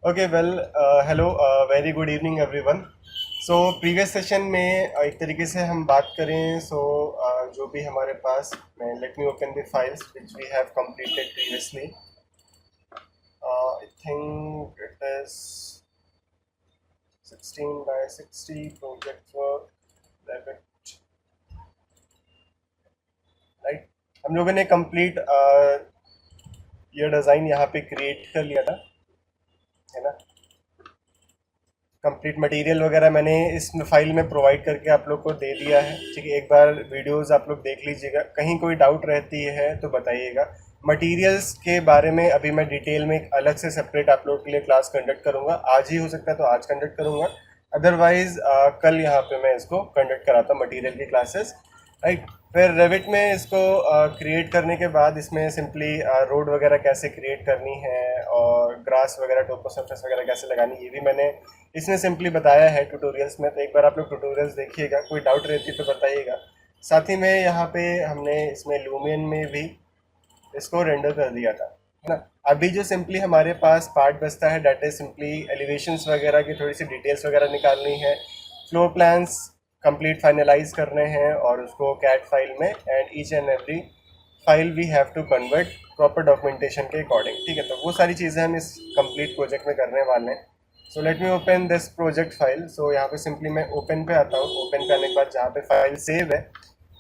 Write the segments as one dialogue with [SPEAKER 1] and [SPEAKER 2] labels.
[SPEAKER 1] Okay well hello very good evening everyone. So previous session में एक तरीके से हम बात करें जो भी हमारे पास मैं let me open the files which we have completed previously. I think it is 16 by 60 project work Revit, right. हम लोगों ने कंप्लीट ये डिज़ाइन यहाँ पे क्रिएट कर लिया था, है ना। कंप्लीट मटेरियल वगैरह मैंने इस फाइल में प्रोवाइड करके आप लोग को दे दिया है, ठीक है। एक बार वीडियोस आप लोग देख लीजिएगा, कहीं कोई डाउट रहती है तो बताइएगा। मटेरियल्स के बारे में अभी मैं डिटेल में एक अलग से सेपरेट आप लोग के लिए क्लास कंडक्ट करूँगा। आज ही हो सकता है तो आज कंडक्ट करूँगा, अदरवाइज कल यहाँ पे मैं इसको कंडक्ट कराता हूँ मटीरियल की क्लासेस, राइट। फिर रेविट में इसको क्रिएट करने के बाद इसमें सिंपली रोड वगैरह कैसे क्रिएट करनी है और ग्रास वगैरह टोपो सरफेस वगैरह कैसे लगानी, ये भी मैंने इसमें सिंपली बताया है ट्यूटोरियल्स में। तो एक बार आप लोग ट्यूटोरियल्स देखिएगा, कोई डाउट रहती है तो बताइएगा। साथ ही में यहाँ पे हमने इसमें लूमियन में भी इसको रेंडर कर दिया था, है ना। अभी जो सिंपली हमारे पास पार्ट बचता है डेट इज सिंपली एलिवेशंस वगैरह की थोड़ी सी डिटेल्स वगैरह निकालनी है, फ्लोर प्लान्स कंप्लीट फाइनलाइज करने हैं और उसको कैट फाइल में and each and every file we have to convert proper documentation के अकॉर्डिंग, ठीक है। तो वो सारी चीज़ें हम इस कंप्लीट प्रोजेक्ट में करने वाले हैं। So let me open this project file. So यहाँ पे सिंपली मैं ओपन पे आता हूँ। ओपन पे आने के बाद जहाँ पे फाइल सेव है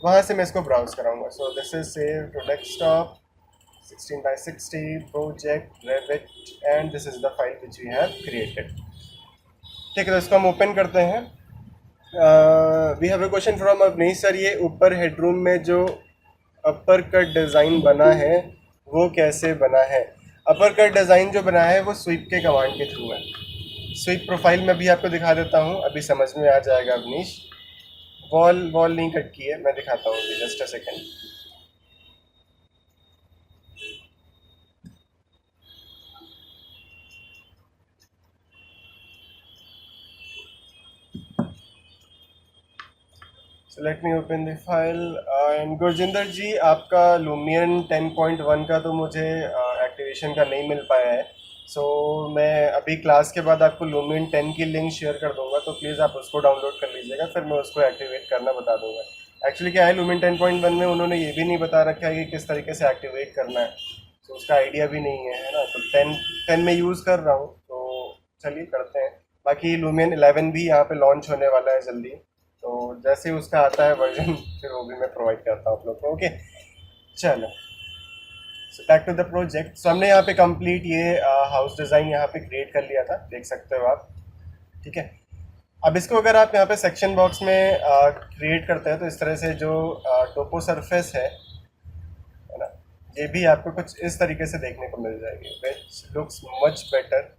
[SPEAKER 1] वहाँ से मैं इसको ब्राउज कराऊंगा। So this is save to desktop 16 by 60 project Revit and this is the file which we have created, ठीक है। तो इसको हम ओपन करते हैं। We have a question from Avneesh sir, ये ऊपर हेडरूम में जो अपर कट डिज़ाइन बना है वो कैसे बना है? अपर कट डिज़ाइन जो बना है वो स्वीप के कमांड के थ्रू है। स्वीप प्रोफाइल में भी आपको दिखा देता हूँ, अभी समझ में आ जाएगा अवनीश। वॉल वॉल नहीं कट की है, मैं दिखाता हूँ अभी, just a second. So let me open the file. And Gurjinder ji, आपका लूमियन 10.1 का तो मुझे एक्टिवेशन का नहीं मिल पाया है। सो मैं अभी क्लास के बाद आपको लूमियन 10 की लिंक शेयर कर दूंगा, तो प्लीज़ आप उसको डाउनलोड कर लीजिएगा, फिर मैं उसको एक्टिवेट करना बता दूंगा। एक्चुअली क्या है, लूमियन 10.1 में उन्होंने ये भी नहीं बता रखा है कि किस तरीके से एक्टिवेट करना है, तो उसका आइडिया भी नहीं है ना। तो 10 में यूज़ कर रहा हूँ, तो चलिए करते हैं। बाकी लूमियन 11 भी यहाँ पे लॉन्च होने वाला है जल्दी, तो जैसे ही उसका आता है वर्जन फिर वो भी मैं प्रोवाइड करता हूँ आप लोग को। ओके, चलो। So back to the project. So हमने यहाँ पे कंप्लीट ये हाउस डिज़ाइन यहाँ पे क्रिएट कर लिया था, देख सकते हो आप, ठीक है। अब इसको अगर आप यहाँ पे सेक्शन बॉक्स में क्रिएट करते हैं तो इस तरह से जो टोपो सरफेस है ना, ये भी आपको कुछ इस तरीके से देखने को मिल जाएगी, विच लुक्स मच बेटर।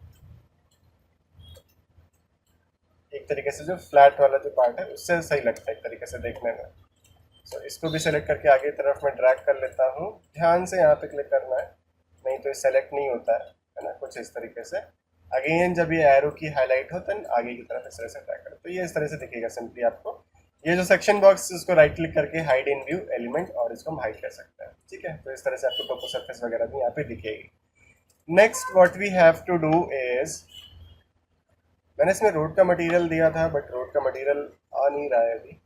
[SPEAKER 1] एक तरीके से जो फ्लैट वाला जो पार्ट है उससे सही लगता है एक तरीके से देखने में। सो इसको भी सेलेक्ट करके आगे की तरफ मैं ड्रैग कर लेता हूँ। ध्यान से यहाँ पे क्लिक करना है, नहीं तो ये सेलेक्ट नहीं होता है ना, कुछ इस तरीके से। अगेन जब ये एरो की हाईलाइट हो तो आगे की तरफ इस तरह से ड्रैग करो, तो ये इस तरह से दिखेगा सिंपली आपको। ये जो सेक्शन बॉक्स, इसको राइट क्लिक करके हाइड इन व्यू एलिमेंट, और इसको हम हाइड कर सकते हैं, ठीक है। तो इस तरह से आपको टोपो सरफेस वगैरह भी यहाँ पे दिखेगी। Next what we have to do is, मैंने इसमें रोड का मटेरियल दिया था बट रोड का मटेरियल आ नहीं रहा है अभी।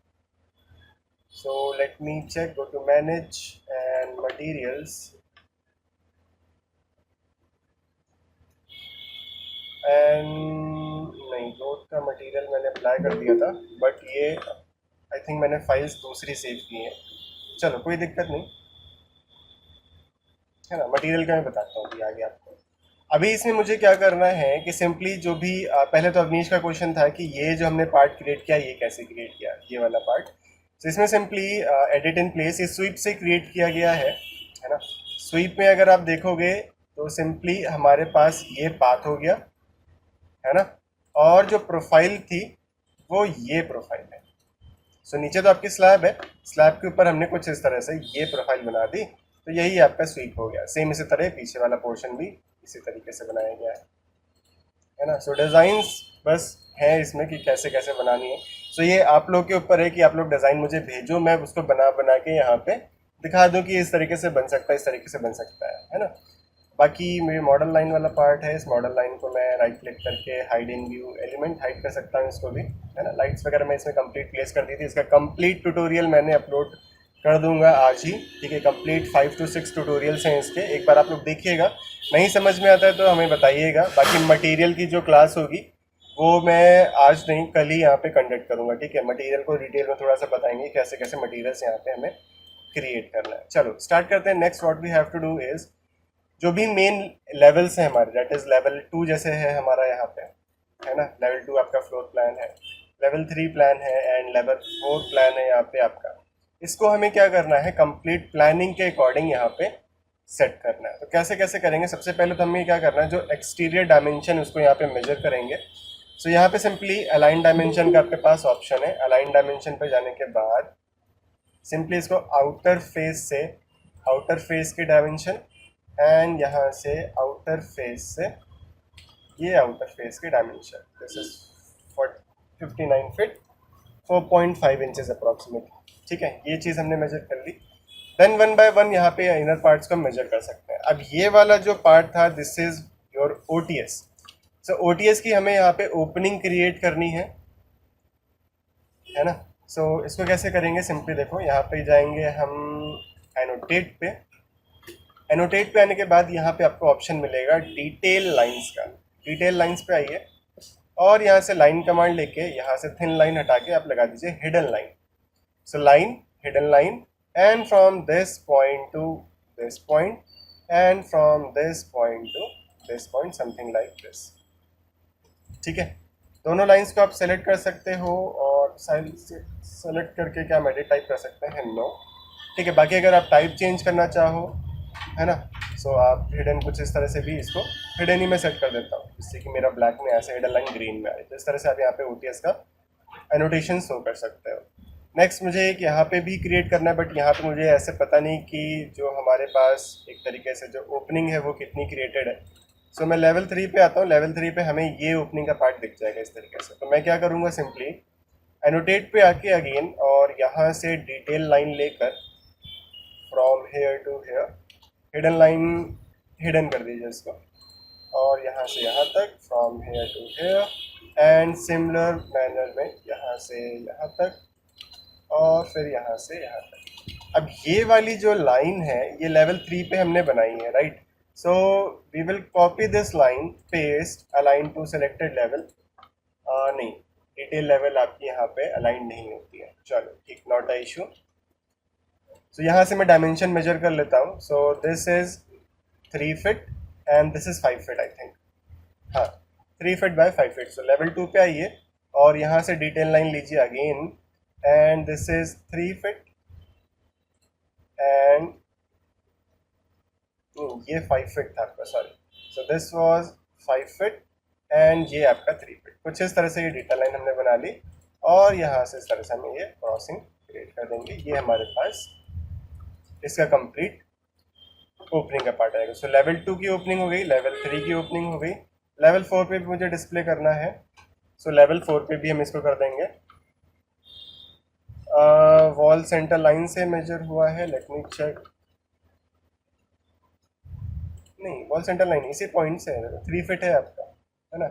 [SPEAKER 1] So let me check, go to manage and materials, and नहीं, रोड का मटेरियल मैंने अप्लाई कर दिया था बट ये आई थिंक मैंने फाइल्स दूसरी सेव की हैं। चलो कोई दिक्कत नहीं, है ना। मटेरियल का मैं बताता हूँ अभी आगे आपको। अभी इसमें मुझे क्या करना है कि सिंपली जो भी पहले तो अवनीश का क्वेश्चन था कि ये जो हमने पार्ट क्रिएट किया ये कैसे क्रिएट किया, ये वाला पार्ट। तो इसमें सिंपली एडिट इन प्लेस, ये स्वीप से क्रिएट किया गया है ना। स्वीप में अगर आप देखोगे तो सिंपली हमारे पास ये पाथ हो गया, है ना, और जो प्रोफाइल थी वो ये प्रोफाइल है। सो नीचे तो आपकी स्लैब है, स्लैब के ऊपर हमने कुछ इस तरह से ये प्रोफाइल बना दी, तो यही आपका स्वीप हो गया। सेम इसी तरह पीछे वाला पोर्शन भी इसी तरीके से बनाया गया है ना। सो डिज़ाइंस बस है इसमें कि कैसे कैसे बनानी है। सो ये आप लोग के ऊपर है कि आप लोग डिज़ाइन मुझे भेजो, मैं उसको बना बना के यहाँ पे दिखा दूँ कि इस तरीके से बन सकता है, इस तरीके से बन सकता है ना। बाकी मेरे मॉडल लाइन वाला पार्ट है, इस मॉडल लाइन को मैं राइट क्लिक करके हाइड इन व्यू एलिमेंट हाइड कर सकता हूँ इसको भी, है ना। लाइट्स वगैरह मैं इसमें कंप्लीट प्लेस कर दी थी, इसका कंप्लीट ट्यूटोरियल मैंने अपलोड कर दूंगा आज ही, ठीक है। कंप्लीट 5 to 6 ट्यूटोरियल्स हैं इसके, एक बार आप लोग देखिएगा। नहीं समझ में आता है तो हमें बताइएगा। बाकी मटेरियल की जो क्लास होगी वो मैं आज नहीं कल ही यहाँ पे कंडक्ट करूँगा, ठीक है। मटेरियल को डिटेल में थोड़ा सा बताएंगे कैसे कैसे मटेरियल्स यहाँ पे हमें क्रिएट करना है। चलो स्टार्ट करते हैं। Next what we have to do is, जो भी मेन लेवल्स हैं हमारे, दैट इज लेवल 2 जैसे है हमारा यहाँ पे, है ना। लेवल 2 आपका फ्लोर प्लान है, लेवल 3 प्लान है एंड लेवल 4 प्लान है यहाँ पे आपका। इसको हमें क्या करना है, कंप्लीट प्लानिंग के अकॉर्डिंग यहाँ पे सेट करना है। तो कैसे कैसे करेंगे, सबसे पहले तो हमें क्या करना है, जो एक्सटीरियर डायमेंशन उसको यहाँ पे मेजर करेंगे। सो यहाँ पे सिंपली अलाइन डायमेंशन का आपके पास ऑप्शन है। अलाइन डायमेंशन पे जाने के बाद सिंपली इसको आउटर फेस से, आउटर फेस की डायमेंशन एंड यहाँ से आउटर फेस से ये आउटर फेस की dimension, this is 59 feet 4.5 inches approximate, ठीक है। ये चीज़ हमने मेजर कर ली। देन 1 by 1 यहाँ पे इनर पार्ट्स को मेजर कर सकते हैं। अब ये वाला जो पार्ट था, this is your OTS. So OTS की हमें यहाँ पे ओपनिंग क्रिएट करनी है ना। सो इसको कैसे करेंगे, सिंपली देखो, यहाँ पे जाएंगे हम एनोटेट पे। एनोटेट पे आने के बाद यहाँ पे आपको ऑप्शन मिलेगा डिटेल लाइंस का। डिटेल लाइंस पे आइए और यहाँ से लाइन कमांड लेके यहाँ से थिन लाइन हटा के आप लगा दीजिए hidden line. So line, hidden line, and from this point to this point and from this point to this point, something like this, ठीक है। दोनों लाइंस को आप सेलेक्ट कर सकते हो और सेलेक्ट करके क्या हम एडिट टाइप कर सकते हैं, नो, ठीक है। बाकी अगर आप टाइप चेंज करना चाहो, है ना, सो आप हिडन कुछ इस तरह से भी, इसको हिडन ही मैं सेट कर देता हूँ जिससे कि मेरा ब्लैक में ऐसे हिडन लाइन ग्रीन में आए। तो इस तरह से आप यहाँ पे ओटीएस का एनोटेशन शो कर सकते हो। नेक्स्ट मुझे एक यहाँ पे भी क्रिएट करना है, बट यहाँ पे मुझे ऐसे पता नहीं कि जो हमारे पास एक तरीके से जो ओपनिंग है वो कितनी क्रिएटेड है। सो मैं लेवल 3 पे आता हूँ। लेवल 3 पे हमें ये ओपनिंग का पार्ट दिख जाएगा इस तरीके से। तो मैं क्या करूँगा, सिंपली एनोटेट पे आके अगेन और यहाँ से डिटेल लाइन लेकर from here to here, hidden line hidden कर दीजिए इसको, और यहाँ से यहाँ तक from here to here and similar manner में यहाँ से यहाँ तक और फिर यहाँ से यहाँ तक। अब ये वाली जो लाइन है ये लेवल 3 पे हमने बनाई है, right. So we will copy this line, paste, align to selected level. नहीं, डिटेल लेवल आपकी यहाँ पे अलाइन नहीं होती है, चलो ठीक, नॉट अ इशू। सो यहाँ से मैं डायमेंशन मेजर कर लेता हूँ। सो this is 3 feet and this is 5 feet, I think, हाँ 3 feet by 5 feet. So level 2 पे आइए और यहाँ से डिटेल लाइन लीजिए again and this is 3 feet and ये 5 फीट था आपका, sorry. So this was 5 feet and ये आपका 3 फीट। कुछ इस तरह से ये डिटेल लाइन हमने बना ली और यहाँ से इस तरह से हमें ये क्रॉसिंग क्रिएट कर देंगे। ये हमारे पास इसका कंप्लीट ओपनिंग का पार्ट आएगा। सो लेवल 2 की ओपनिंग हो गई, लेवल 3 की ओपनिंग हो गई, लेवल 4 पे भी मुझे डिस्प्ले करना है। सो लेवल 4 पे भी हम इसको कर देंगे। वॉल सेंटर लाइन से मेजर हुआ है, लेट मी चेक। नहीं, वॉल सेंटर लाइन इसी पॉइंट से है, 3 फीट है आपका, है ना,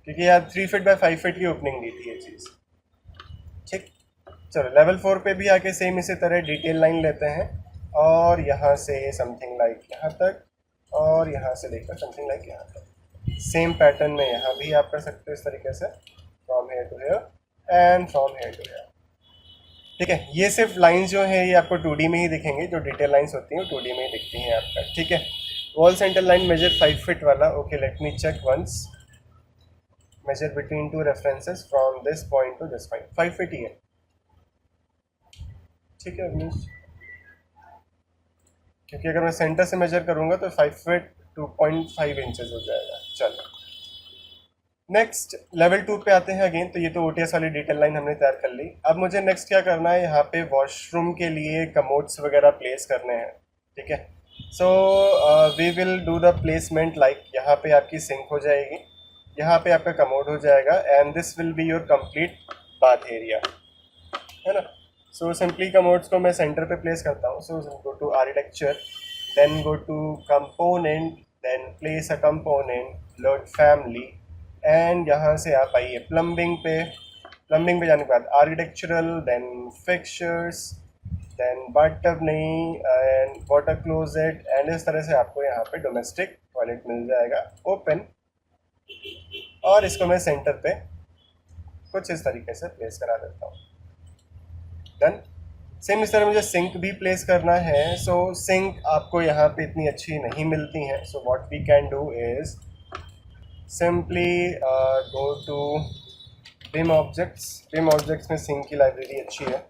[SPEAKER 1] क्योंकि यार 3 फीट बाय 5 फीट की ओपनिंग दी थी ये चीज़, ठीक। चलो लेवल 4 पे भी आके सेम इसी तरह डिटेल लाइन लेते हैं और यहाँ से समथिंग लाइक यहाँ तक और यहाँ से लेकर समथिंग लाइक यहाँ तक। सेम पैटर्न में यहाँ भी आप कर सकते हो इस तरीके से, from here to here and from here to here, ठीक है। ये सिर्फ लाइंस जो है ये आपको 2D में ही दिखेंगे, जो डिटेल लाइंस होती हैं 2D में ही दिखती हैं आपका, ठीक है। Wall centre line measure 5 feet वाला, okay, let me check once. Measure between 2 references from this point to this point, 5 feet ही है, ठीक है अवनीश, क्योंकि अगर मैं सेंटर से मेजर करूंगा तो 5 फीट 2.5 इंचेस हो जाएगा। चलो नेक्स्ट लेवल 2 पे आते हैं अगेन। तो ये तो ओटीएस वाली डिटेल लाइन हमने तैयार कर ली। अब मुझे नेक्स्ट क्या करना है, यहाँ पे वॉशरूम के लिए कमोड्स वगैरह प्लेस करने हैं, ठीक है। So we will do the placement like, यहाँ पे आपकी सिंक हो जाएगी, यहाँ पे आपका कमोड हो जाएगा and this will be your complete bath area, है ना। सो सिंपली कमोड्स को मैं सेंटर पे प्लेस करता हूँ। So go to architecture, then go to component, then place a component, load family, and यहाँ से आप आइए प्लम्बिंग पे। प्लम्बिंग पे जाने के बाद architectural, then fixtures, then bathtub नहीं एंड वाटर क्लोजेट, एंड इस तरह से आपको यहाँ पे डोमेस्टिक टॉयलेट मिल जाएगा ओपन। और इसको मैं सेंटर पे कुछ इस तरीके से प्लेस करा देता हूँ। डन। सेम इस तरह मुझे सिंक भी प्लेस करना है। सो सिंक आपको यहाँ पे इतनी अच्छी नहीं मिलती हैं। So what we can do is simply go to BIM objects. BIM objects में सिंक की लाइब्रेरी अच्छी है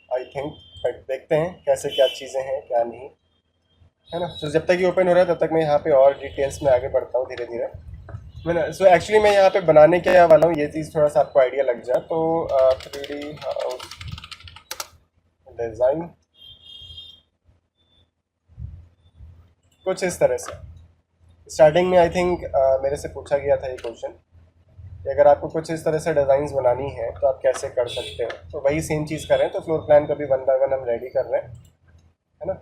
[SPEAKER 1] आई थिंक, बट देखते हैं कैसे क्या चीज़ें हैं क्या नहीं, है ना। तो जब तक ये ओपन हो रहा है तब तक मैं यहाँ पे और डिटेल्स में आगे बढ़ता हूँ धीरे धीरे। मैंने सो एक्चुअली मैं यहाँ पे बनाने क्या वाला हूँ, ये चीज़ थोड़ा सा आपको आइडिया लग जाए। तो 3D हाउस डिज़ाइन कुछ इस तरह से। स्टार्टिंग में आई थिंक मेरे से पूछा गया था ये क्वेश्चन कि अगर आपको कुछ इस तरह से डिज़ाइंस बनानी है तो आप कैसे कर सकते हो। तो वही सेम चीज़ कर रहे हैं। तो फ्लोर प्लान का भी 1 बाय 1 हम रेडी कर रहे हैं, है ना।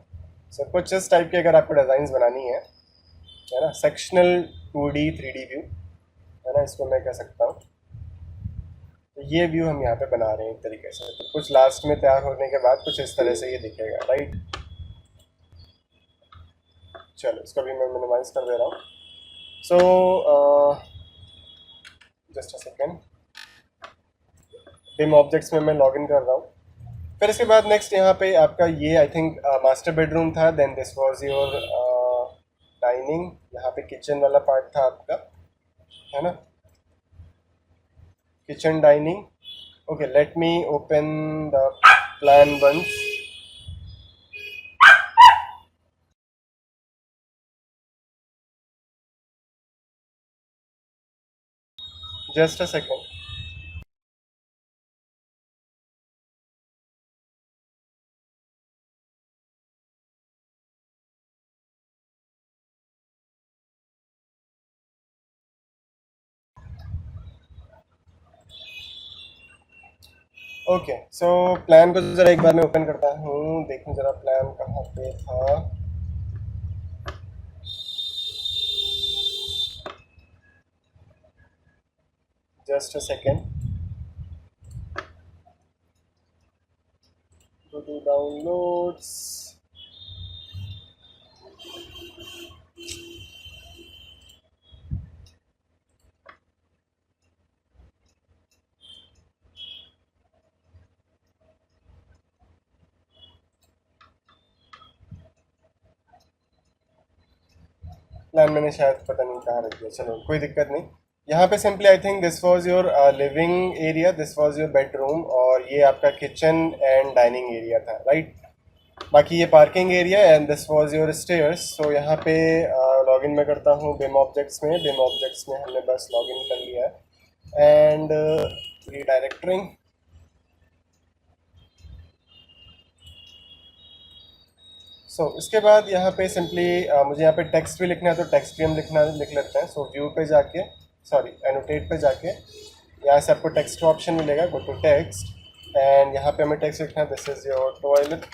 [SPEAKER 1] सो कुछ इस टाइप की अगर आपको डिज़ाइंस बनानी है ना, सेक्शनल 2D 3D व्यू, है ना, इसको मैं कह सकता हूँ। तो ये व्यू हम यहाँ पे बना रहे हैं एक तरीके से। तो कुछ लास्ट में तैयार होने के बाद कुछ इस तरह से ये दिखेगा, राइट। चलो इसको भी मैं मिनिमाइज कर दे रहा हूँ। So just a second, BIM objects में मैं लॉगिन कर रहा हूँ। फिर इसके बाद नेक्स्ट यहाँ पे आपका ये आई थिंक मास्टर बेडरूम था। Then this was your dining, यहाँ पे किचन वाला पार्ट था आपका, है ना, kitchen dining. Okay, let me open the plan once. Just a second. Okay, so plan को ज़रा एक बार मैं ओपन करता हूँ, देखूँ ज़रा प्लान कहाँ पे था। Just a second, go to downloads। Plan मैंने शायद पता नहीं कहाँ रख दिया, चलो कोई दिक्कत नहीं। यहाँ पे simply I think this was your living area, this was your bedroom, और ये आपका किचन एंड डाइनिंग एरिया था, राइट। बाकी ये parking area and this was your stairs. So यहाँ पे लॉगिन मैं करता हूँ बिम ऑब्जेक्ट्स में। बिम ऑब्जेक्ट्स में हमने बस लॉगिन कर लिया है एंड रीडायरेक्टरिंग। इसके बाद यहाँ पे सिंपली मुझे यहाँ पे टेक्स्ट भी लिखना है, तो टेक्स्ट भी हम लिख लेते हैं। व्यू पे जाके, सॉरी एनोटेट पे जाके, यहाँ से आपको टेक्स्ट का ऑप्शन मिलेगा, गो टू टेक्स्ट, एंड यहाँ पे हमें टेक्स्ट लिखना है, this is your toilet,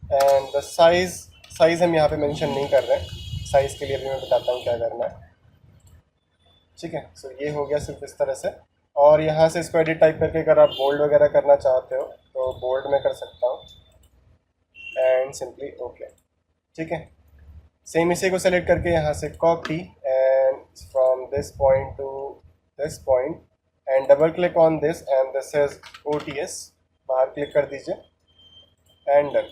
[SPEAKER 1] and the size हम यहाँ पे मेंशन नहीं कर रहे हैं। साइज़ के लिए भी मैं बताता हूँ क्या करना है, ठीक है। ये हो गया सिर्फ इस तरह से। और यहाँ से इसको एडिट टाइप करके अगर आप बोल्ड वगैरह करना चाहते हो तो बोल्ड में कर सकता हूँ, एंड सिंपली ओके, ठीक है। सेम इसी को सेलेक्ट करके यहाँ से copy and from this point to this point and double click on this and this is OTS, बाहर क्लिक कर दीजिए एंड डन।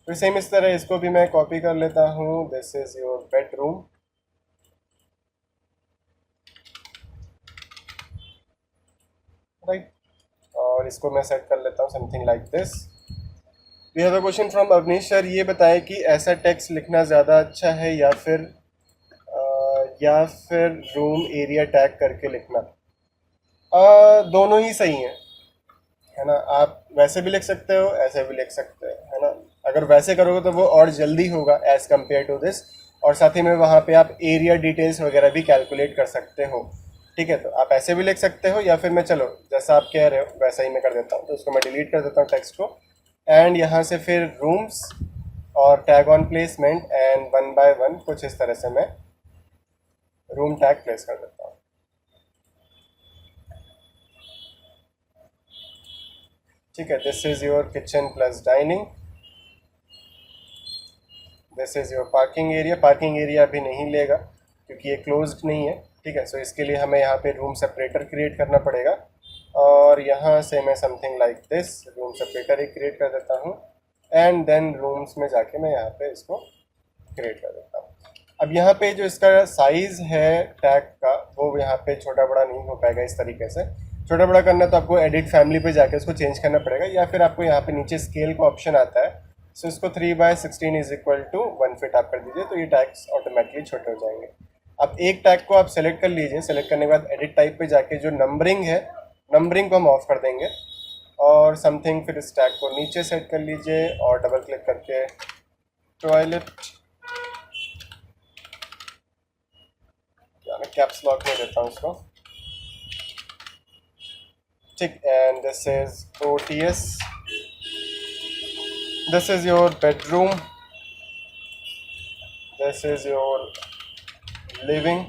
[SPEAKER 1] फिर सेम इस तरह इसको भी मैं कॉपी कर लेता हूँ, this is your bedroom, right. और इसको मैं सेट कर लेता हूँ something like this. We have a question from Avneesh sir, ये बताएं कि ऐसा टेक्स्ट लिखना ज़्यादा अच्छा है या फिर रूम एरिया टैग करके लिखना। दोनों ही सही हैं, है ना। आप वैसे भी लिख सकते हो, ऐसे भी लिख सकते हो, है ना। अगर वैसे करोगे तो वो और जल्दी होगा एज़ कम्पेयर टू दिस, और साथ ही में वहाँ पे आप एरिया डिटेल्स वगैरह भी कैलकुलेट कर सकते हो, ठीक है। तो आप ऐसे भी लिख सकते हो, या फिर मैं चलो जैसा आप कह रहे हो वैसा ही मैं कर देता हूँ। तो उसको मैं डिलीट कर देता हूँ टेक्स्ट को, एंड यहाँ से फिर रूम्स और tag on placement and 1 by 1 कुछ इस तरह से मैं रूम टैग प्लेस कर देता हूँ। ठीक है, this is your kitchen plus dining, this is your parking area. Parking area अभी नहीं लेगा क्योंकि ये क्लोज्ड नहीं है। ठीक है, सो इसके लिए हमें यहाँ पे रूम सेपरेटर क्रिएट करना पड़ेगा और यहाँ से मैं something like this room separator he create कर देता हूँ एंड देन रूम्स में जाके मैं यहाँ पे इसको क्रिएट कर देता हूँ। अब यहाँ पे जो इसका साइज़ है टैग का वो यहाँ पे छोटा बड़ा नहीं हो पाएगा इस तरीके से। छोटा बड़ा करना तो आपको एडिट फैमिली पे जाके उसको चेंज करना पड़ेगा या फिर आपको यहाँ पे नीचे स्केल का ऑप्शन आता है, सो इसको 3/16 इज इक्वल टू 1 फीट आप कर दीजिए तो ये टैग्स ऑटोमेटिकली छोटे हो जाएंगे। अब एक टैग को आप सेलेक्ट कर लीजिए, सेलेक्ट करने के बाद एडिट टाइप पे जाके जो नंबरिंग है, नंबरिंग को हम ऑफ कर देंगे और समथिंग फिर इस टैग को नीचे सेट कर लीजिए और डबल क्लिक करके टॉयलेट, मैं कैप्स लॉक में देता हूँ उसको। ठीक, and this is OTS, this is your bedroom, this is your living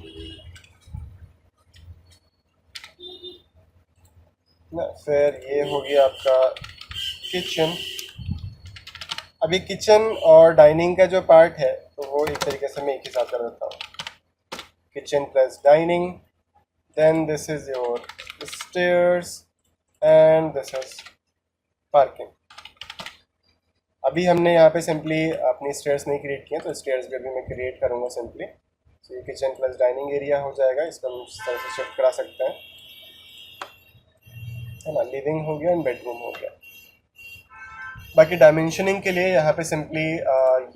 [SPEAKER 1] ना, फिर ये हो गया आपका किचन। अभी किचन और डाइनिंग का जो पार्ट है तो वो एक तरीके से मैं एक ही साथ कर देता हूँ, kitchen plus dining, then this is your stairs and this is parking. अभी हमने यहाँ पे सिंपली अपनी स्टेयर्स नहीं क्रिएट किए तो स्टेयर्स भी अभी मैं क्रिएट करूँगा सिंपली। तो ये किचन प्लस डाइनिंग एरिया हो जाएगा, इसको हम इस तरह से शिफ्ट करा सकते हैं, है ना। लिविंग हो गया एंड बेडरूम हो गया। बाकी डायमेंशनिंग के लिए यहाँ पे सिंपली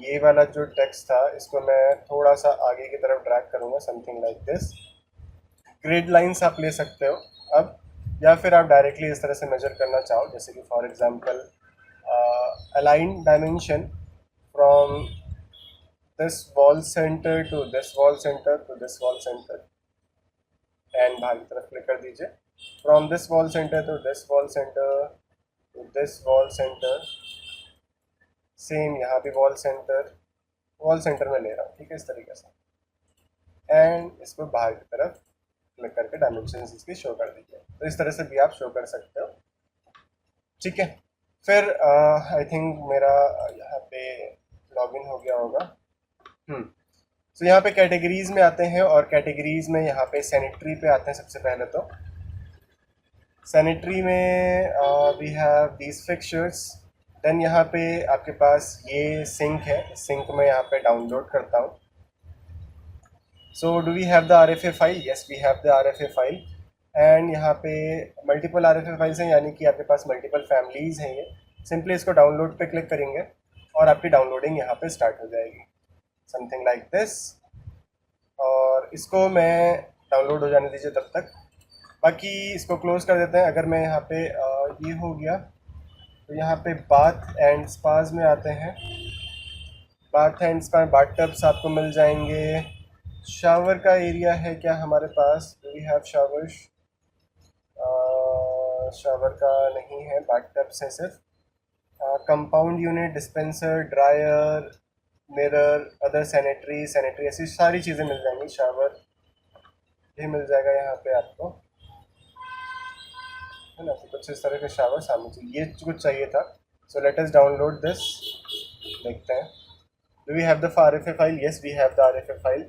[SPEAKER 1] ये वाला जो टेक्स्ट था इसको मैं थोड़ा सा आगे की तरफ ड्रैग करूँगा, something like this. Grid lines आप ले सकते हो अब, या फिर आप डायरेक्टली इस तरह से मेजर करना चाहो, जैसे कि for example align dimension from this wall centre to this wall centre to this wall centre and बाहर की तरफ क्लिक कर दीजिए, from this wall centre to this wall centre to this wall centre, same यहाँ भी wall centre में ले रहा हूँ। ठीक है, इस तरीके से एंड इसको बाहर की तरफ क्लिक करके डायमेंशन इसकी शो कर दीजिए। तो इस तरह से भी आप शो कर सकते हो। ठीक है, फिर आई थिंक मेरा यहाँ पे लॉगिन हो गया होगा। तो यहाँ पे कैटेगरीज में आते हैं और कैटेगरीज में यहाँ पे सैनिटरी पे आते हैं। सबसे पहले तो सैनिटरी में we have these fixtures, then यहाँ पे आपके पास ये सिंक है, सिंक में यहाँ पे डाउनलोड करता हूँ। So do we have the RFA file? Yes, we have the RFA file and यहाँ पे मल्टीपल RFA फाइल्स हैं, यानी कि आपके पास मल्टीपल फैमिलीज़ हैं। ये सिंपली इसको डाउनलोड पे क्लिक करेंगे और आपकी डाउनलोडिंग यहाँ पे स्टार्ट हो जाएगी, समथिंग लाइक दिस। और इसको मैं डाउनलोड हो जाने दीजिए तब तक, बाकी इसको क्लोज कर देते हैं। अगर मैं यहाँ पे ये हो गया तो यहाँ पे बाथ एंड स्पाज में आते हैं। Bath and spa, bath tubs आपको मिल जाएंगे। शावर का एरिया है क्या हमारे पास? वी हैव शावर्स, शावर का नहीं है, बाथ टब्स है सिर्फ। Compound unit, dispenser, dryer, mirror, other sanitary ऐसी सारी चीज़ें मिल जाएंगी। शावर भी मिल जाएगा यहाँ पे आपको, है ना। तो कुछ इस तरह के शावर सामने चाहिए, ये कुछ चाहिए था। So let us download this, देखते हैं। Do we have the RFA file? Yes, we have the RFA file.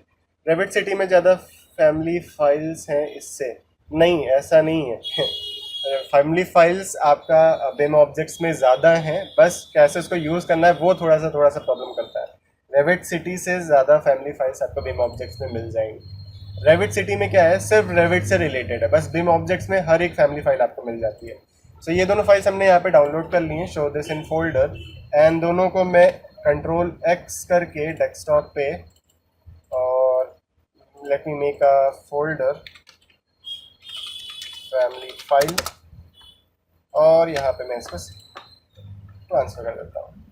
[SPEAKER 1] Revit City में ज़्यादा फैमिली फाइल्स हैं इससे? नहीं, ऐसा नहीं है। फैमिली फाइल्स आपका बिम ऑब्जेक्ट्स में ज़्यादा हैं, बस कैसे उसको यूज़ करना है वो थोड़ा सा प्रॉब्लम करता है। रेविट सिटी से ज़्यादा फैमिली फाइल्स आपको बिम ऑब्जेक्ट्स में मिल जाएंगी। रेविट सिटी में क्या है, सिर्फ रेविट से रिलेटेड है, बस बिम ऑब्जेक्ट्स में हर एक फैमिली फाइल आपको मिल जाती है। सो ये दोनों फाइल्स हमने यहाँ पे डाउनलोड कर ली हैं, show this in folder, and दोनों को मैं Ctrl+X करके डेस्कटॉप पे, और let me make a folder family file, और यहाँ पे मैं इसको ट्रांसफ़र कर देता हूँ।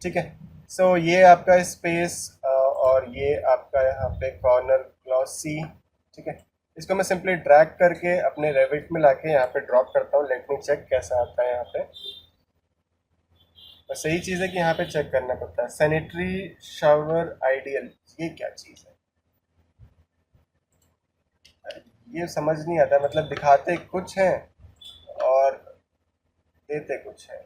[SPEAKER 1] ठीक है, सो ये आपका स्पेस और ये आपका यहाँ पे कॉर्नर ग्लॉसी। ठीक है, इसको मैं सिंपली ड्रैग करके अपने रेविट में लाके यहाँ पे ड्रॉप करता हूँ। लेट मी चेक कैसा आता है यहाँ पे। बस सही चीज़ है कि यहाँ पे चेक करना पड़ता है। सैनिटरी शावर आइडियल, ये क्या चीज़ है? ये समझ नहीं आता, मतलब दिखाते कुछ हैं और देते कुछ है।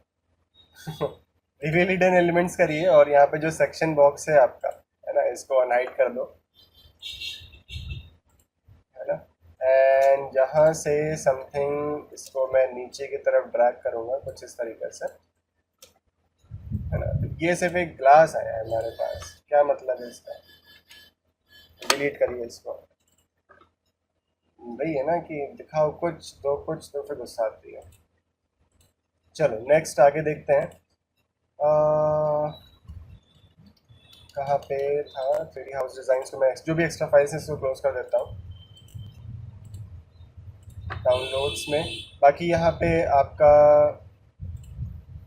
[SPEAKER 1] रिवील हिडन एलिमेंट्स करिए और यहाँ पे जो सेक्शन बॉक्स है आपका, है ना, इसको अनहाइड कर दो, है ना। एंड यहाँ से समथिंग इसको मैं नीचे की तरफ ड्रैग करूँगा कुछ इस तरीके से, है ना। तो ये सिर्फ एक ग्लास आया है हमारे पास, क्या मतलब है इसका? डिलीट करिए इसको। वही है ना कि दिखाओ कुछ, दो कुछ, तो फिर गुस्सा आती है। चलो नेक्स्ट आगे देखते हैं। कहाँ पे था? 3D हाउस डिज़ाइन को मैं जो भी एक्स्ट्रा फाइल्स हैं इसको क्लोज कर देता हूँ डाउनलोड्स में। बाकी यहाँ पे आपका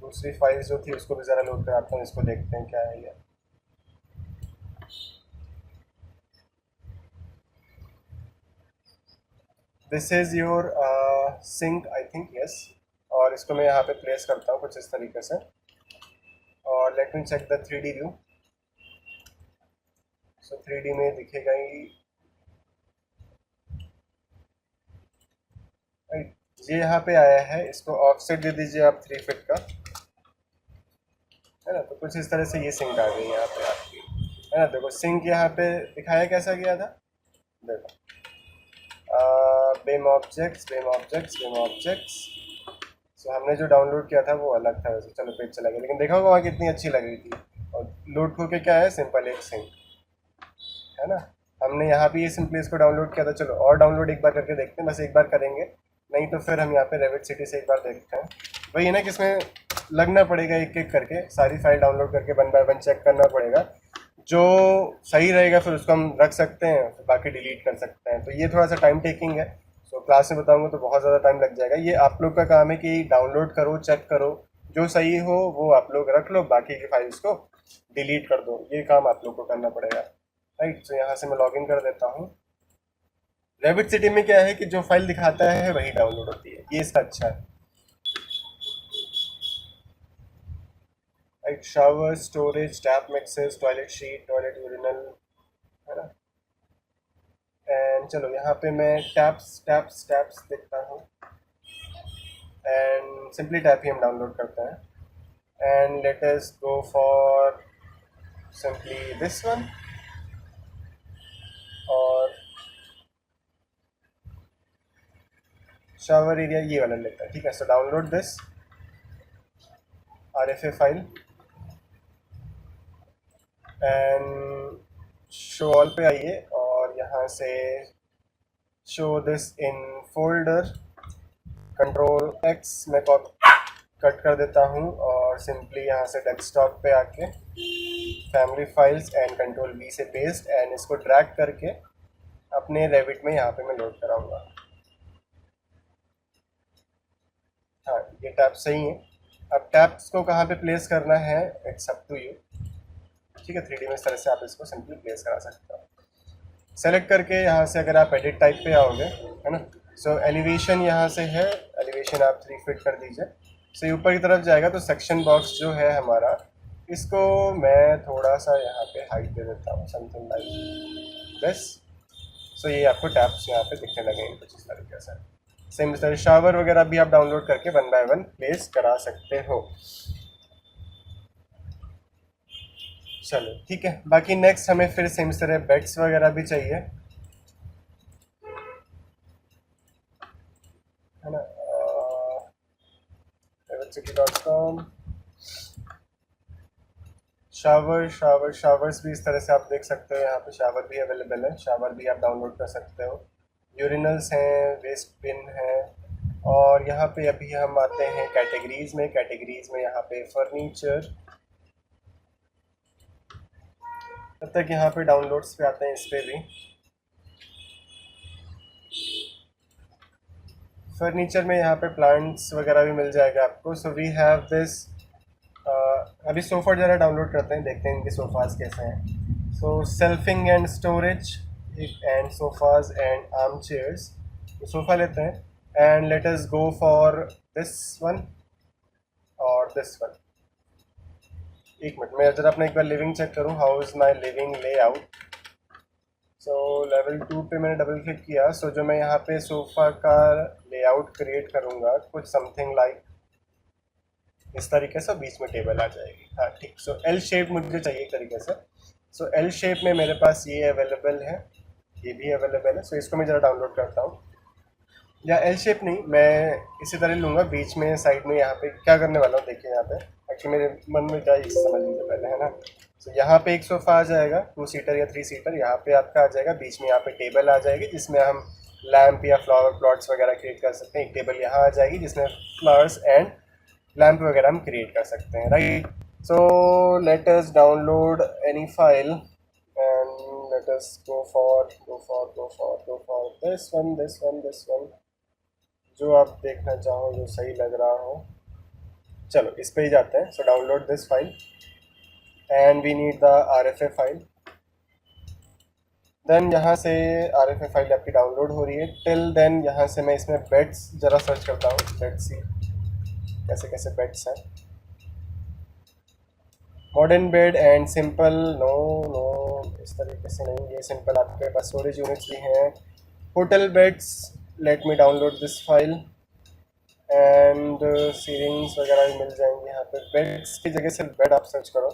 [SPEAKER 1] दूसरी फाइल जो थी उसको भी ज़रा लोड कराता हूँ, इसको देखते हैं क्या है ये। This is your sink I think, yes. और इसको मैं यहाँ पे प्लेस करता हूँ कुछ इस तरीके से, और let me check the 3D view. So 3D में दिखेगा ही। ये यहाँ पे आया है, इसको ऑफसेट दे दीजिए आप 3 फीट का, है ना। तो कुछ इस तरह से ये सिंक आ गई यहाँ पे आपकी, है ना। देखो सिंक यहाँ पे दिखाया कैसा गया था, देखो बेम ऑब्जेक्ट्स, बेम ऑब्जेक्ट्स, बेम ऑब्जेक्ट्स। सो हमने जो डाउनलोड किया था वो अलग था वैसे, चलो पेज चला गया, लेकिन देखा होगा वहाँ कितनी अच्छी लग रही थी। और लोड को के क्या है, सिंपल एक सिंक, है ना। हमने यहाँ भी ये सिंपली इसको डाउनलोड किया था। चलो और डाउनलोड एक बार करके देखते हैं, बस एक बार करेंगे, नहीं तो फिर हम यहाँ पे रेविट सिटी से एक बार देखते हैं। वही है ना कि इसमें लगना पड़ेगा एक एक करके, सारी फाइल डाउनलोड करके 1 बाय 1 चेक करना पड़ेगा। जो सही रहेगा फिर उसको हम रख सकते हैं, फिर बाकी डिलीट कर सकते हैं। तो ये थोड़ा सा टाइम टेकिंग है, सो क्लास में बताऊंगा तो बहुत ज़्यादा टाइम लग जाएगा। ये आप लोग का काम है कि डाउनलोड करो, चेक करो, जो सही हो वो आप लोग रख लो, बाकी की फाइल्स को डिलीट कर दो। ये काम आप लोग को करना पड़ेगा, राइट। तो यहाँ से मैं लॉगिन कर देता हूँ। रैबिट सिटी में क्या है कि जो फाइल दिखाता है वही डाउनलोड होती है, ये इसका अच्छा है, right. Shower, storage, tap mixes, toilet sheet, toilet urinal, है ना। एंड चलो यहाँ पे मैं टैप्स टैप्स टैप्स देखता हूँ, एंड सिंपली टैप ही हम डाउनलोड करते हैं। And let us go for simply this one, और शावर एरिया ये वाला लेता है, ठीक है। सो download this RFA file and show all पे आइए, और यहाँ से show this in folder, control X में कट कर देता हूँ, और सिंपली यहाँ से डेस्कटॉप पे आके family files and control V से पेस्ट, एंड इसको ड्रैग करके अपने रेविट में यहाँ पे मैं लोड कराऊंगा। हाँ ये टैप सही है। अब टैप्स को कहाँ पे प्लेस करना है, इट्स अप टू यू, ठीक है। 3D में इस तरह से आप इसको सिंपली प्लेस करा सकते हो। सेलेक्ट करके यहाँ से अगर आप एडिट टाइप पे आओगे, है ना, सो एलिवेशन यहाँ से है, एलिवेशन आप 3 फीट कर दीजिए। सो ऊपर की तरफ जाएगा तो सेक्शन बॉक्स जो है हमारा, इसको मैं थोड़ा सा यहाँ पे हाइट दे देता हूँ, समथिंग लाइक दिस। सो ये आपको टैप्स यहाँ पे दिखने लगेंगे कुछ इस तरीके से। सेम इस तरह शावर वगैरह भी आप डाउनलोड करके 1 बाय 1 प्लेस करा सकते हो। चलो ठीक है, बाकी नेक्स्ट हमें फिर सेम इस तरह बेड्स वगैरह भी चाहिए, है ना। electricity.com, शावर शावर शावर्स भी इस तरह से आप देख सकते हो, यहाँ पे शावर भी अवेलेबल है, शावर भी आप डाउनलोड कर सकते हो। यूरिनल्स हैं, वेस्ट बिन है, और यहाँ पे अभी हम आते हैं कैटेगरीज में। कैटेगरीज में यहाँ पे फर्नीचर, तब तक यहाँ पे डाउनलोड्स पे आते हैं, इस पे भी फर्नीचर में यहाँ पे प्लांट्स वगैरह भी मिल जाएगा आपको। सो वी हैव दिस, अभी सोफ़ा ज़रा डाउनलोड करते हैं, देखते हैं इनके सोफ़ाज़ कैसे हैं। So shelving and storage and sofas and arm chairs, तो सोफ़ा लेते हैं and let us go for this one और दिस वन। एक मिनट, मैं जरा अपना एक बार लिविंग चेक करूँ, how is my living layout. So level 2 पे मैंने डबल क्लिक किया। सो जो मैं यहाँ पे सोफ़ा का लेआउट क्रिएट करूँगा कुछ समथिंग लाइक इस तरीके से, बीच में टेबल आ जाएगी। हाँ ठीक। सो एल शेप मुझे चाहिए एक तरीके से। सो एल शेप में मेरे पास ये अवेलेबल है, ये भी अवेलेबल है। सो इसको मैं ज़रा डाउनलोड करता हूँ। या एल शेप नहीं, मैं इसी तरह लूँगा, बीच में साइड में। यहाँ पे क्या करने वाला हूँ देखिए, यहाँ पे एक्चुअली मेरे मन में क्या समझ लीजिए पहले, है ना। तो यहाँ पे एक सोफ़ा आ जाएगा 2 सीटर या 3 सीटर, यहाँ पे आपका आ जाएगा, बीच में यहाँ पे टेबल आ जाएगी जिसमें हम लैम्प या फ्लावर प्लॉट्स वगैरह क्रिएट कर सकते हैं। एक टेबल यहाँ आ जाएगी जिसमें फ्लावर्स एंड लैम्प वगैरह हम क्रिएट कर सकते हैं, right. So let us download any file and let us go for this one जो आप देखना चाहो, जो सही लग रहा हो। चलो इस पे ही जाते हैं। So download this file and we need the RFA file. Then यहाँ से RFA फाइल आपकी डाउनलोड हो रही है। टिल देन यहाँ से मैं इसमें बेड्स ज़रा सर्च करता हूँ, बेड्स सी कैसे कैसे बेड्स हैं। Modern bed and simple, no no इस तरीके से नहीं, ये सिंपल आपके पास स्टोरेज यूनिट्स भी हैं। Hotel beds, let me download this file and ceilings वगैरह भी मिल जाएंगे यहाँ पे। बेड्स की जगह सिर्फ बेड आप सर्च करो,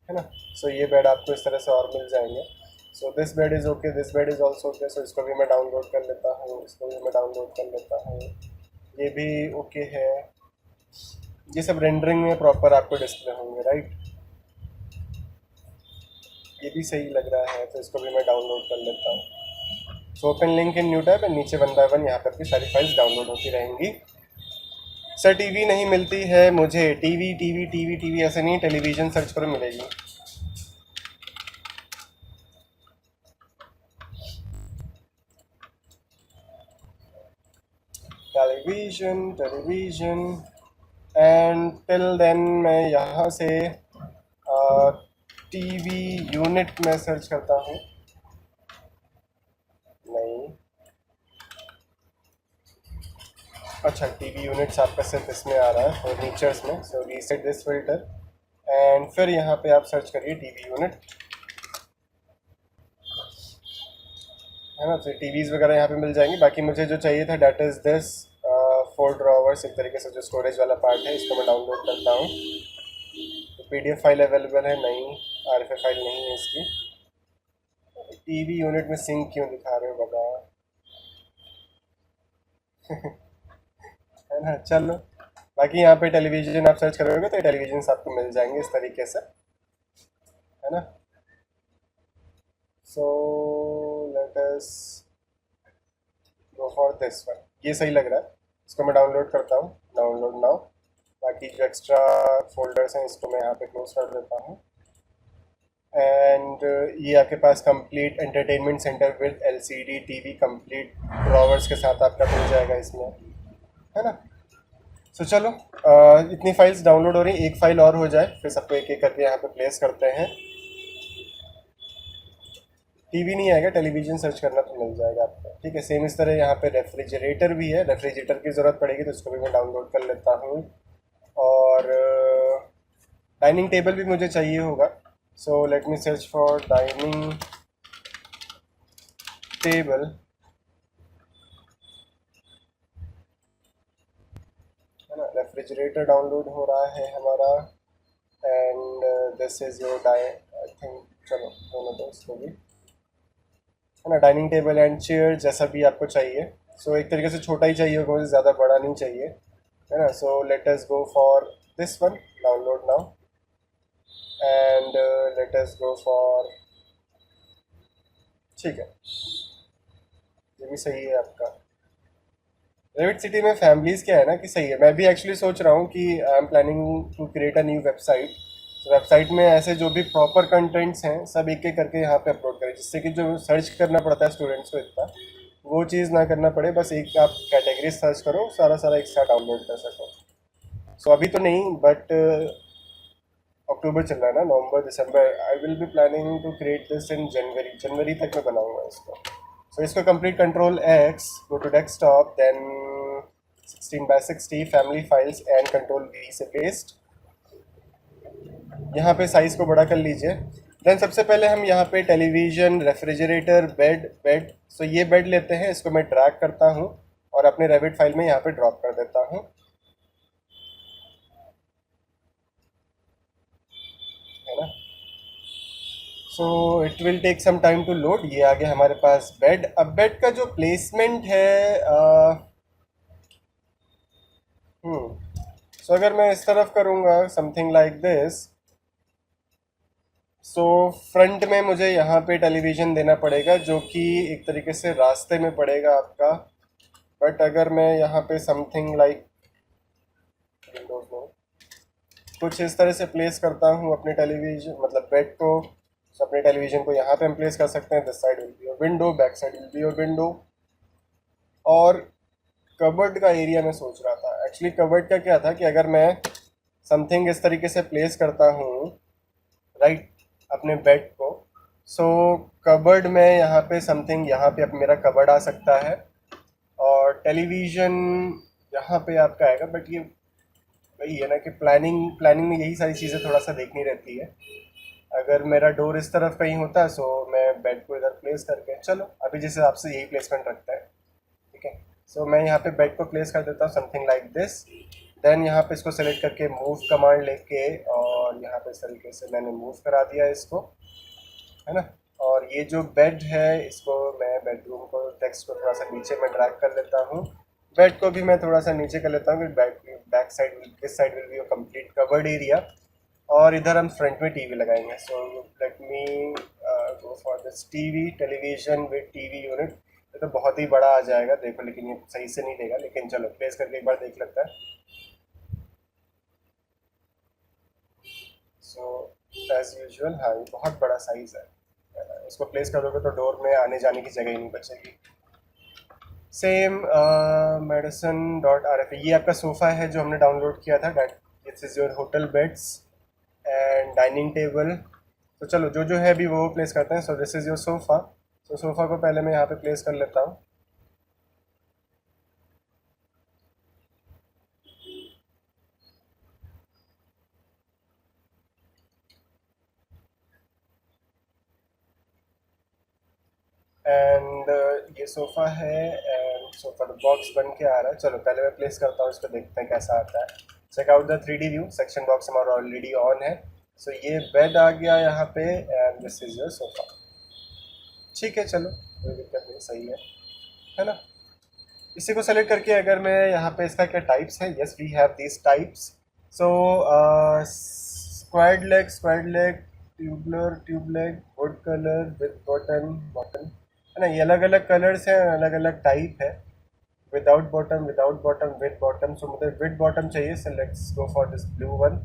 [SPEAKER 1] है ना। सो ये बेड आपको इस तरह से और मिल जाएंगे। So this bed is okay, this bed is also okay. So इसको भी मैं डाउनलोड कर लेता हूँ, इसको भी मैं डाउनलोड कर लेता हूँ, ये भी ओके है। ये सब रेंडरिंग में प्रॉपर आपको डिस्प्ले होंगे, राइट। ये भी सही लग रहा है, तो इसको भी मैं डाउनलोड कर लेता हूँ। So open link in new tab and नीचे 1 बाय 1 यहाँ पर भी सारी फाइल्स डाउनलोड होती रहेंगी। सर टीवी नहीं मिलती है मुझे, टीवी टीवी टीवी टीवी ऐसे नहीं, टेलीविज़न सर्च करो मिलेगी। टेलीविज़न एंड टिल देन मैं यहाँ से टीवी यूनिट में सर्च करता हूँ। नहीं, अच्छा टीवी यूनिट्स आपका सिर्फ इसमें आ रहा है फर्नीचर्स में। सो रीसेट दिस फिल्टर एंड फिर यहाँ पे आप सर्च करिए टीवी यूनिट, है ना। तो टीवीज़ वगैरह यहाँ पे मिल जाएंगी। बाकी मुझे जो चाहिए था डेट इज़ दिस 4 ड्रॉवर्स, एक तरीके से जो स्टोरेज वाला पार्ट है, इसको मैं डाउनलोड करता हूँ। तो PDF फाइल अवेलेबल है नहीं, RFA फाइल नहीं है इसकी। टीवी यूनिट में सिंक क्यों दिखा रहे हो बता है ना। चलो बाकी यहाँ पे टेलीविज़न आप सर्च करोगे तो टेलीविज़न आपको मिल जाएंगे इस तरीके से, है ना। सो let us go for this one, ये सही लग रहा है, इसको मैं डाउनलोड करता हूँ, डाउनलोड नाउ। बाकी जो एक्स्ट्रा फोल्डर्स हैं इसको मैं यहाँ पे क्लोज कर देता हूँ। एंड ये आपके पास complete entertainment centre with LCD TV complete drawers के साथ आपका मिल जाएगा इसमें, है ना। सो चलो इतनी फाइल्स डाउनलोड हो रही, एक फाइल और हो जाए फिर सबको एक एक करके यहाँ पे प्लेस करते हैं। टीवी नहीं आएगा, टेलीविज़न सर्च करना तो मिल जाएगा आपको, ठीक है। सेम इस तरह यहाँ पे रेफ्रिजरेटर भी है, रेफ्रिजरेटर की ज़रूरत पड़ेगी तो इसको भी मैं डाउनलोड कर लेता हूँ। और डाइनिंग टेबल भी मुझे चाहिए होगा। सो let me search for dining table, है ना। रेफ्रिजरेटर डाउनलोड हो रहा है हमारा and this is your I think, चलो दोनों दो इसको भी, है ना। डाइनिंग टेबल एंड चेयर जैसा भी आपको चाहिए। सो एक तरीके से छोटा ही चाहिए होगा, मुझे ज़्यादा बड़ा नहीं चाहिए, है ना। सो let us go for this one, download now and let us go for, ठीक है ये भी सही है आपका। रेविट सिटी में फैमिलीज़ क्या है ना कि सही है। मैं भी एक्चुअली सोच रहा हूँ कि I am planning to create a new website. Website में ऐसे जो भी प्रॉपर कंटेंट्स हैं सब एक एक करके यहाँ पे अपलोड करें, जिससे कि जो सर्च करना पड़ता है स्टूडेंट्स को इतना, वो चीज़ ना करना पड़े। बस एक आप कैटेगरी सर्च करो, सारा सारा एक साथ डाउनलोड कर सको। सो अभी तो नहीं, बट अक्टूबर चल रहा है ना, November December, I will be planning to create this in January तक मैं बनाऊंगा इसको। सो इसको complete, Ctrl+X, go to desktop, then 16x60 family files and control V से पेस्ट। यहाँ पे साइज़ को बड़ा कर लीजिए। देन सबसे पहले हम यहाँ पे टेलीविज़न, रेफ्रिजरेटर, बेड सो ये बेड लेते हैं, इसको मैं ड्रैग करता हूँ और अपने रेविट फाइल में यहाँ पे ड्रॉप कर देता हूँ, है ना। So it will take some time to load. ये आ गया हमारे पास बेड। अब बेड का जो प्लेसमेंट है सो अगर मैं इस तरफ करूँगा something like this, so front में मुझे यहाँ पे टेलीविज़न देना पड़ेगा जो कि एक तरीके से रास्ते में पड़ेगा आपका। बट अगर मैं यहाँ पे समथिंग लाइक विंडोज में कुछ इस तरह से प्लेस करता हूँ अपने टेलीविज़न, मतलब बेड को, तो अपने टेलीविज़न को यहाँ पे हम प्लेस कर सकते हैं। This side will be your window, back side will be your window. और कबर्ड का एरिया मैं सोच रहा था, एक्चुअली कबर्ड का क्या था कि अगर मैं समथिंग इस तरीके से प्लेस करता हूँ राइट अपने बेड को, सो कबर्ड में यहाँ पे समथिंग, यहाँ पे अब मेरा कबर्ड आ सकता है और टेलीविज़न यहाँ पे आपका आएगा। बट ये वही है ना कि प्लानिंग में यही सारी चीज़ें थोड़ा सा देखनी रहती है। अगर मेरा डोर इस तरफ कहीं होता सो मैं बेड को इधर प्लेस करके, चलो अभी जिस हिसाब से यही प्लेसमेंट रखता है, ठीक है। सो मैं यहाँ पे बेड को प्लेस कर देता हूँ समथिंग लाइक दिस। देन यहाँ पे इसको सेलेक्ट करके मूव कमांड लेके और यहाँ पे इस तरीके से मैंने मूव करा दिया इसको, है ना। और ये जो बेड है इसको मैं बेडरूम को, टेक्स्ट को थोड़ा सा नीचे में ड्रैग कर लेता हूँ। बेड को भी मैं थोड़ा सा नीचे कर लेता हूँ कि back side this side will be a complete covered area. और इधर हम फ्रंट में टीवी लगाएंगे। सो let me go for this TV, television with TV unit. ये तो बहुत ही बड़ा आ जाएगा देखो, लेकिन ये सही से नहीं देगा, लेकिन चलो प्लेस करके एक बार देख लेता है। सो एज यूजुअल हाँ ये बहुत बड़ा साइज़ है, इसको प्लेस करोगे तो डोर में आने जाने की जगह ही नहीं बचेगी। सेम medicine.rf, ये आपका सोफ़ा है जो हमने डाउनलोड किया था। That this is your hotel beds and dining table. तो चलो जो जो है अभी वो प्लेस करते हैं। So this is your sofa. तो सोफ़ा को पहले मैं यहाँ पे प्लेस कर लेता हूँ। एंड ये सोफ़ा है एंड सोफ़ा तो बॉक्स बन के आ रहा है। चलो पहले मैं प्लेस करता हूँ इसको, देखते हैं कैसा आता है। Check out the 3D view, section box हमारा ऑलरेडी ऑन है। सो ये बेड आ गया यहाँ पे and this is your sofa. ठीक है चलो कोई दिक्कत नहीं, सही है ना। इसी को सेलेक्ट करके अगर मैं यहाँ पे, इसका क्या टाइप्स है, yes we have this types. So squared leg, tube leg, wood colour with button button, है ना। ये अलग अलग कलर्स हैं, अलग अलग टाइप है। Without bottom, without bottom, with bottom. So मुझे विद बॉटम चाहिए, so let's go for this blue one.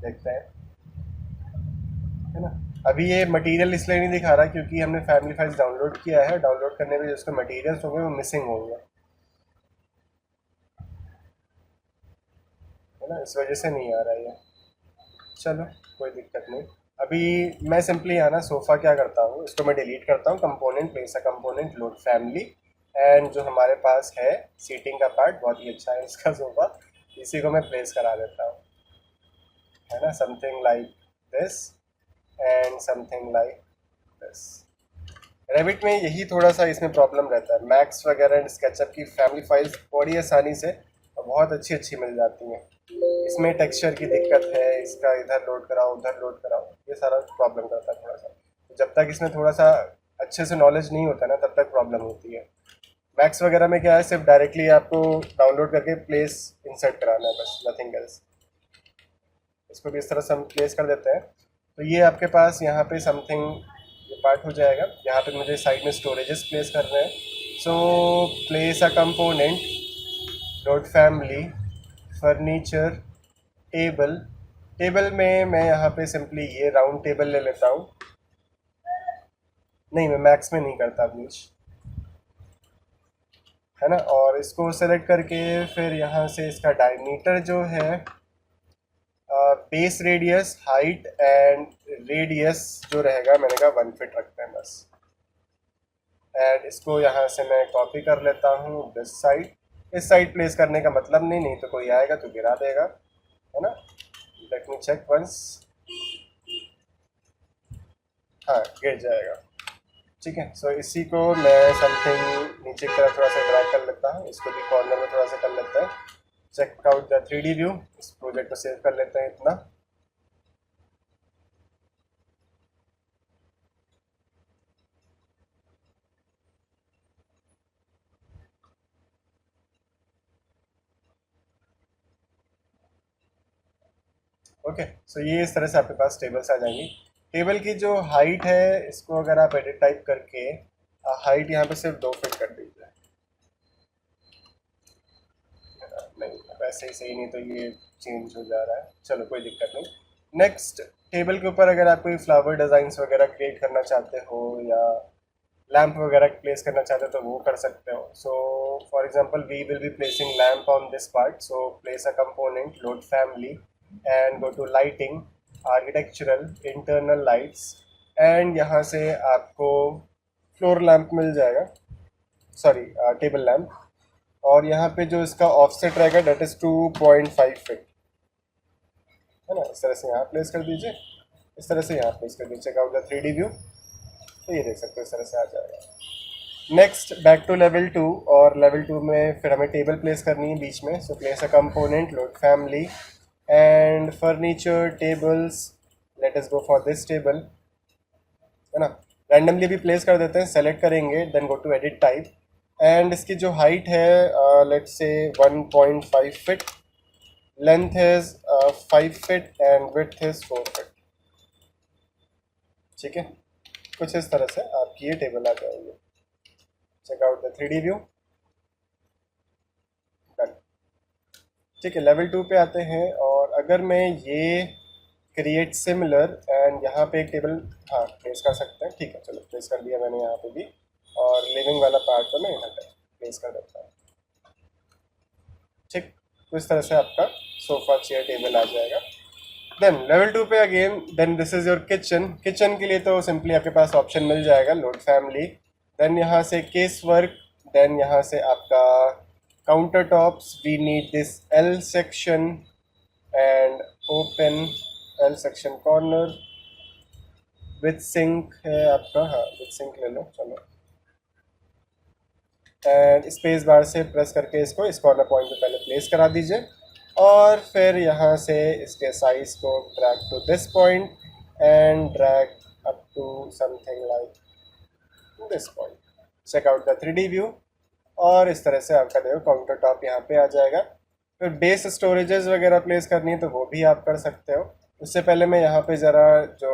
[SPEAKER 1] देखते हैं, है ना। अभी ये मटेरियल इसलिए नहीं दिखा रहा क्योंकि हमने फैमिली फाइल्स डाउनलोड किया है, डाउनलोड करने में जिसको मटेरियल्स होंगे वो मिसिंग होंगे, है ना, इस वजह से नहीं आ रहा है ये। चलो कोई दिक्कत नहीं। अभी मैं सिंपली यहाँ ना सोफ़ा क्या करता हूँ, इसको मैं डिलीट करता हूँ। Component, place a component, load family, and जो हमारे पास है सीटिंग का पार्ट बहुत ही अच्छा है इसका सोफ़ा, इसी को मैं प्लेस करा देता हूँ, है ना। Something like this and something like this. Revit में यही थोड़ा सा इसमें प्रॉब्लम रहता है। मैक्स वगैरह एंड स्केचअप की फैमिली फाइल्स बड़ी आसानी से और बहुत अच्छी अच्छी मिल जाती हैं। इसमें टेक्सचर की दिक्कत है, इसका इधर लोड कराओ उधर लोड कराओ, ये सारा प्रॉब्लम करता है थोड़ा सा। तो जब तक इसमें थोड़ा सा अच्छे से नॉलेज नहीं होता ना तब तक प्रॉब्लम होती है। मैक्स वगैरह में क्या है, सिर्फ डायरेक्टली आपको डाउनलोड करके प्लेस इंसर्ट कराना है बस, नथिंग एल्स। इसको भी इस तरह से हम प्लेस कर देते हैं। तो ये आपके पास यहाँ पे समथिंग ये पार्ट हो जाएगा। यहाँ पे मुझे साइड में स्टोरेजेस प्लेस करने हैं। सो place a component, load family, furniture, table. Table में मैं यहाँ पे सिंपली ये राउंड टेबल ले लेता हूँ। नहीं, मैं मैक्स में नहीं करता प्लीज, है ना। और इसको सेलेक्ट करके फिर यहाँ से इसका डायमीटर जो है, base radius, height and radius जो रहेगा, मैंने कहा 1 फीट रखते हैं बस। एंड इसको यहाँ से मैं कॉपी कर लेता हूँ दिस साइड। इस साइड प्लेस करने का मतलब नहीं, नहीं तो कोई आएगा तो गिरा देगा, है ना। लेट मी चेक वंस, हाँ गिर जाएगा। ठीक है, सो इसी को मैं समथिंग नीचे की तरफ थोड़ा सा ड्रैग कर लेता हूँ, इसको भी कॉर्नर में थोड़ा सा कर लेते हैं। Check out the 3D view, इस प्रोजेक्ट को सेव कर लेते हैं इतना। ओके, सो ये इस तरह से आपके पास टेबल्स आ जाएंगी। टेबल की जो हाइट है, इसको अगर आप एडिट टाइप करके हाइट यहाँ पे सिर्फ 2 फीट कर दीजिए। नहीं वैसे ही सही, नहीं तो ये चेंज हो जा रहा है, चलो कोई दिक्कत नहीं। नेक्स्ट, टेबल के ऊपर अगर आप कोई फ्लावर डिज़ाइंस वगैरह क्रिएट करना चाहते हो या लैंप वगैरह प्लेस करना चाहते हो तो वो कर सकते हो। So for example we will be placing lamp on this part, so place a component, load family and go to lighting, architectural, internal lights, and यहाँ से आपको फ्लोर लैंप मिल जाएगा, सॉरी टेबल लैंप। और यहाँ पे जो इसका ऑफसेट रहेगा डेट इज़ 2.5 फीट, है ना। इस तरह से यहाँ प्लेस कर दीजिए, इस तरह से यहाँ प्लेस कर दीजिए। Check out the 3D view, तो ये देख सकते हो इस तरह से आ जाएगा। नेक्स्ट बैक टू लेवल 2, और लेवल 2 में फिर हमें टेबल प्लेस करनी है बीच में। सो place a component, load family and furniture tables, late us go for this table, है ना। रैंडमली भी प्लेस कर देते हैं, सेलेक्ट करेंगे, then go to edit type, and इसकी जो हाइट है let's say 1.5 feet, length is 5 feet and width is 4 feet. ठीक है, कुछ इस तरह से आपकी ये टेबल आ जाएगी। Check out the 3D view, done. ठीक है, लेवल 2 पे आते हैं, और अगर मैं ये क्रिएट सिमिलर एंड यहाँ पे एक टेबल, हाँ प्लेस कर सकते हैं, ठीक है चलो प्लेस कर दिया मैंने यहाँ पे भी, और लिविंग वाला पार्ट को मैं यहाँ पे प्लेस कर देता हूँ। ठीक, तो इस तरह से आपका सोफा चेयर टेबल आ जाएगा। देन लेवल 2 पे again, then this is your kitchen. Kitchen के लिए तो सिंपली आपके पास ऑप्शन मिल जाएगा, लोड फैमिली, देन यहाँ से केस वर्क, देन यहाँ से आपका counter tops, we need this L section and open L section corner with sink है आपका, हाँ विथ सिंक ले लो चलो, एंड स्पेस बार से प्रेस करके इसको इस कॉर्नर पॉइंट पे पहले प्लेस करा दीजिए, और फिर यहाँ से इसके साइज को drag to this point and drag up to something like this point. Check out the 3D view, और इस तरह से आपका देखो काउंटर टॉप यहाँ पे आ जाएगा। फिर बेस स्टोरेजेस वगैरह प्लेस करनी है तो वो भी आप कर सकते हो। उससे पहले मैं यहाँ पे ज़रा जो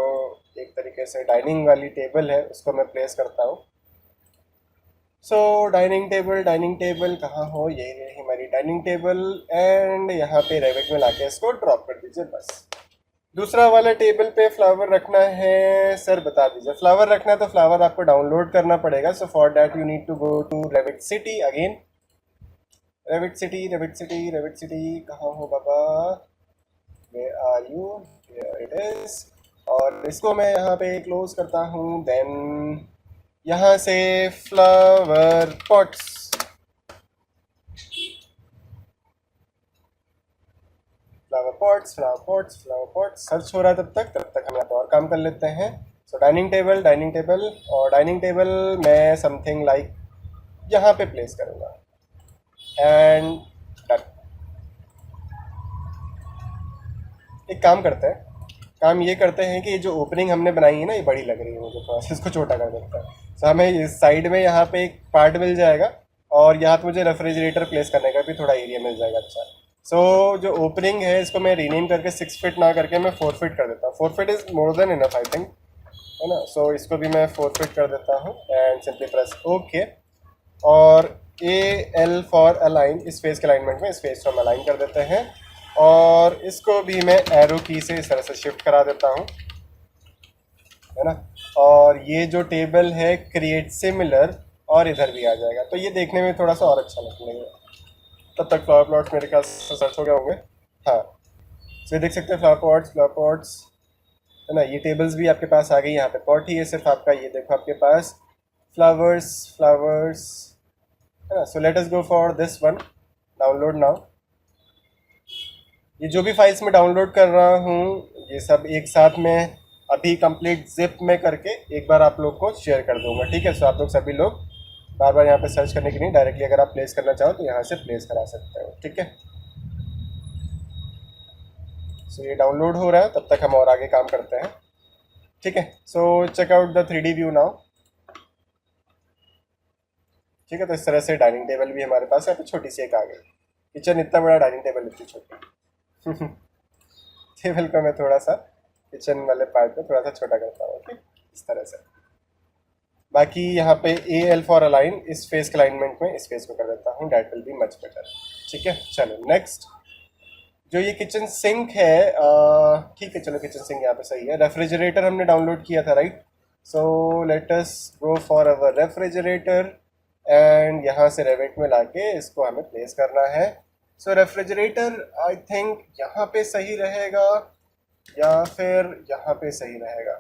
[SPEAKER 1] एक तरीके से डाइनिंग वाली टेबल है उसको मैं प्लेस करता हूँ। सो डाइनिंग टेबल कहाँ हो, ये रही हमारी डाइनिंग टेबल, एंड यहाँ पे रेविट में लाके इसको ड्रॉप कर दीजिए बस। दूसरा वाला टेबल पे फ्लावर रखना है, सर बता दीजिए। फ्लावर रखना है तो फ्लावर आपको डाउनलोड करना पड़ेगा, so for that you need to go to Revit City again. Revit City कहाँ हो बाबा, where are you, here it is. और इसको मैं यहाँ पे क्लोज करता हूँ, देन यहाँ से flower pots, flower pots search हो रहा है, तब तक हम यहाँ पर और काम कर लेते हैं। सो डाइनिंग टेबल, और डाइनिंग टेबल मैं समथिंग लाइक यहाँ पे प्लेस करूँगा, एंड डन। एक काम करते हैं, काम ये करते हैं कि ये जो ओपनिंग हमने बनाई है ना, ये बड़ी लग रही है मुझे, थोड़ा सा इसको छोटा कर देता है। सो हमें इस साइड में यहाँ पे एक पार्ट मिल जाएगा, और यहाँ पे मुझे रेफ्रिजरेटर प्लेस करने का भी थोड़ा एरिया मिल जाएगा। अच्छा, सो जो ओपनिंग है इसको मैं रीनेम करके 6 फीट ना करके मैं 4 फीट कर देता हूँ। 4 feet is more than enough I think, है ना। सो इसको भी मैं 4 फीट कर देता हूँ, एंड सिंपली प्रेस ओके। और AL फॉर अलाइन, इस फेस के अलाइनमेंट में इस फेस को हम अलाइन कर देते हैं, और इसको भी मैं एरो की से इस तरह से शिफ्ट करा देता हूँ, है ना। और ये जो टेबल है क्रिएट सिमिलर, और इधर भी आ जाएगा, तो ये देखने में थोड़ा सा और अच्छा लगेगा। तब तक फ्लावर प्लॉट्स मेरे ख्याल से सर्च हो गए होंगे, हाँ। तो ये देख सकते हैं फ्लावर पॉट्स, है ना। ये टेबल्स भी आपके पास आ गई, यहाँ पे पॉट ही है सिर्फ आपका, ये देखो आपके पास फ्लावर्स, है ना। सो let us go for this one, download now. ये जो भी फाइल्स मैं डाउनलोड कर रहा हूँ ये सब एक साथ में अभी कंप्लीट जिप में करके एक बार आप लोग को शेयर कर दूंगा, ठीक है। सो आप लोग सभी लोग बार बार यहाँ पे सर्च करने की नहीं, डायरेक्टली अगर आप प्लेस करना चाहो तो यहाँ से प्लेस करा सकते हो, ठीक है। सो ये डाउनलोड हो रहा है, तब तक हम और आगे काम करते हैं, ठीक है। So check out the 3D view now, ठीक है। तो इस तरह से डाइनिंग टेबल भी हमारे पास है, तो छोटी सी एक आ गई। किचन इतना बड़ा, डाइनिंग टेबल इतनी छोटी। टेबल को मैं थोड़ा सा किचन वाले पार्ट को थोड़ा सा छोटा करता हूँ, ठीक, इस तरह से। बाकी यहाँ पे ए एल फॉर अलाइन, इस फेस के अलाइनमेंट में इस फेस को कर देता हूँ, that will be much better, ठीक है। चलो नेक्स्ट, जो ये किचन सिंक है, ठीक है, चलो किचन सिंक यहाँ पे सही है। रेफ्रिजरेटर हमने डाउनलोड किया था, right. So let us go for our refrigerator and यहाँ से रेविट में लाके इसको हमें प्लेस करना है। सो रेफ्रिजरेटर आई थिंक यहाँ पे सही रहेगा या फिर यहाँ पे सही रहेगा।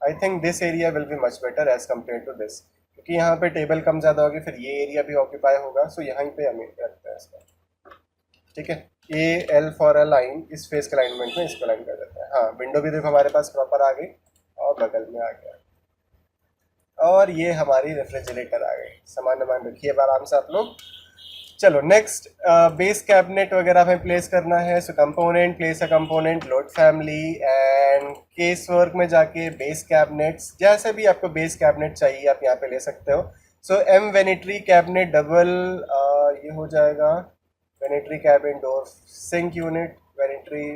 [SPEAKER 1] I think this area will be much better as compare to this, क्योंकि यहाँ पे टेबल कम ज़्यादा होगी, फिर ये एरिया भी ऑक्यूपाई होगा। सो यहीं पे हमें रखते हैं इसको, ठीक है। A L for a line, इस फेस के अलाइनमेंट में इसको लाइन कर देते हैं। हाँ, विंडो भी देखो हमारे पास प्रॉपर आ गई और बगल में आ गया, और ये हमारी रेफ्रिजरेटर आ गई। सामान वामान रखिए अब आराम से आप लोग। चलो नेक्स्ट, बेस कैबिनेट वगैरह हमें प्लेस करना है। So component, place a component, load family and case work में जाके बेस कैबिनेट्स, जैसे भी आपको बेस कैबिनेट चाहिए आप यहाँ पे ले सकते हो। सो एम वेनेटरी कैबिनेट डबल, ये हो जाएगा वेनेटरी कैबिन डोर सिंक यूनिट वेनेटरी,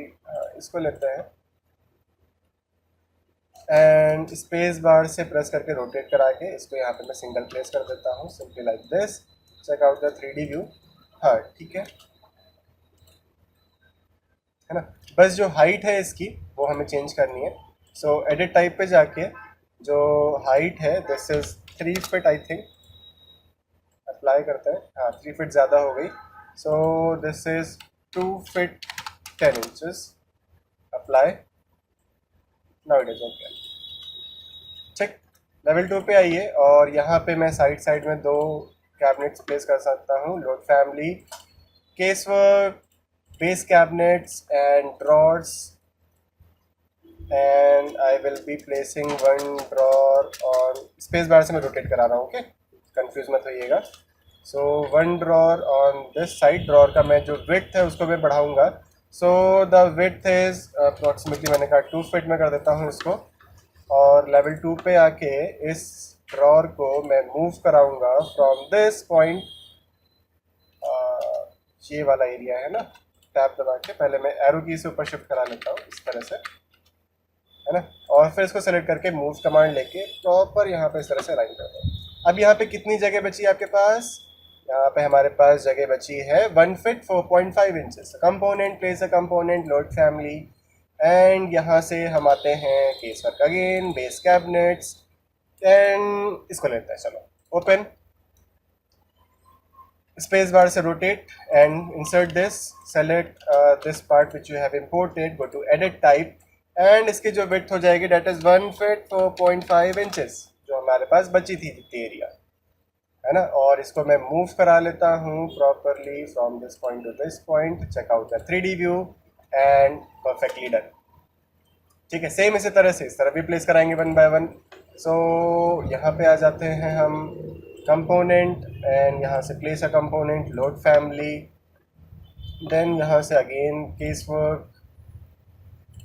[SPEAKER 1] इसको लेते हैं एंड स्पेस बार से प्रेस करके रोटेट करा के इसको यहाँ पे मैं सिंगल प्लेस कर देता हूँ, simply like this. Check out the 3D view. हाँ ठीक है ना। बस जो हाइट है इसकी वो हमें चेंज करनी है। सो एडिट टाइप पे जाके जो हाइट है this is 3 feet I think, apply करते हैं। हाँ 3 फीट ज़्यादा हो गई। सो this is 2 feet 10 inches, apply, now it is okay, ठीक। लेवल 2 पे आइए और यहाँ पे मैं साइड साइड में दो कैबिनेट्स प्लेस कर सकता हूँ, load family, case work, base cabinets and drawers, and I will be placing one drawer on, space bar से मैं रोटेट करा रहा हूँ, ओके, कंफ्यूज मत होइएगा। So one drawer on this side, drawer का मैं जो विड्थ है उसको मैं बढ़ाऊंगा। So the width is approximately, मैंने कहा 2 फीट में कर देता हूँ इसको, और लेवल 2 पे आके इस ड्रॉर को मैं मूव कराऊंगा फ्रॉम दिस पॉइंट, ये वाला एरिया है ना, टैप दबा के पहले मैं एरो की से ऊपर शिफ्ट करा लेता हूँ इस तरह से, है ना, और फिर इसको सेलेक्ट करके मूव कमांड लेके प्रॉपर यहाँ पे इस तरह से लाइन कर दो। अब यहाँ पे कितनी जगह बची है आपके पास, यहाँ पे हमारे पास जगह बची है 1 feet 4.5 inches. Component, place a component, load family, and यहाँ से हम आते हैं case work again, base cabinets, and इसको लेते हैं, चलो ओपन, स्पेस बार से rotate and insert this, select this part which you have imported, go to edit type, and इसकी जो विड्थ हो जाएगी डेट इज 1 फीट 4.5 इंचेस, जो हमारे पास बची थी जितनी एरिया, है ना। और इसको मैं मूव करा लेता हूँ properly from this point to this point. Check out the 3D view and perfectly done, ठीक है। सेम इसी तरह से इस तरह भी प्लेस कराएंगे वन बाय वन। सो यहाँ पे आ जाते हैं हम कंपोनेंट, एंड यहाँ से place a component, load family, then यहाँ से again case work,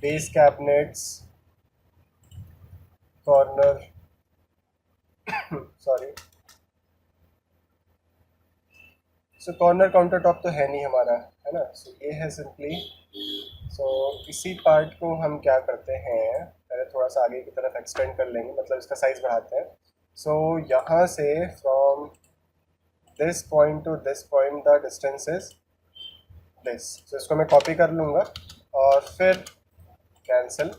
[SPEAKER 1] base cabinets, corner, sorry, so corner counter top तो है नहीं हमारा, है ना। सो ये है सिंपली। सो इसी पार्ट को हम क्या करते हैं, पहले थोड़ा सा आगे की तरफ एक्सटेंड कर लेंगे, मतलब इसका साइज बढ़ाते हैं। सो यहाँ से from this point to this point the distance is this. So इसको मैं कॉपी कर लूँगा और फिर कैंसिल,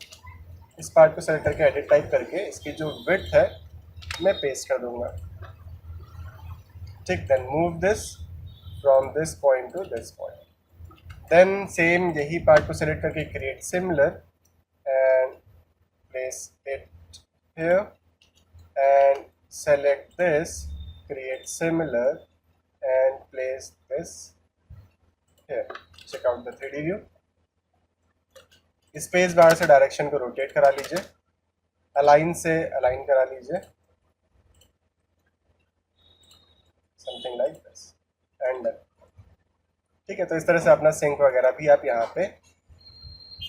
[SPEAKER 1] इस पार्ट को सेलेक्ट करके एडिट टाइप करके इसकी जो विड्थ है मैं पेस्ट कर दूँगा, ठीक। Then move this from this point to this point, then same यही पार्ट को सेलेक्ट करके create similar and place it here, and select this, create similar and place this check out the 3D view. Space bar से direction को rotate करा लीजिए, align से align करा लीजिए, something like this and done. ठीक है, तो इस तरह से अपना सिंक वगैरह भी आप यहाँ पे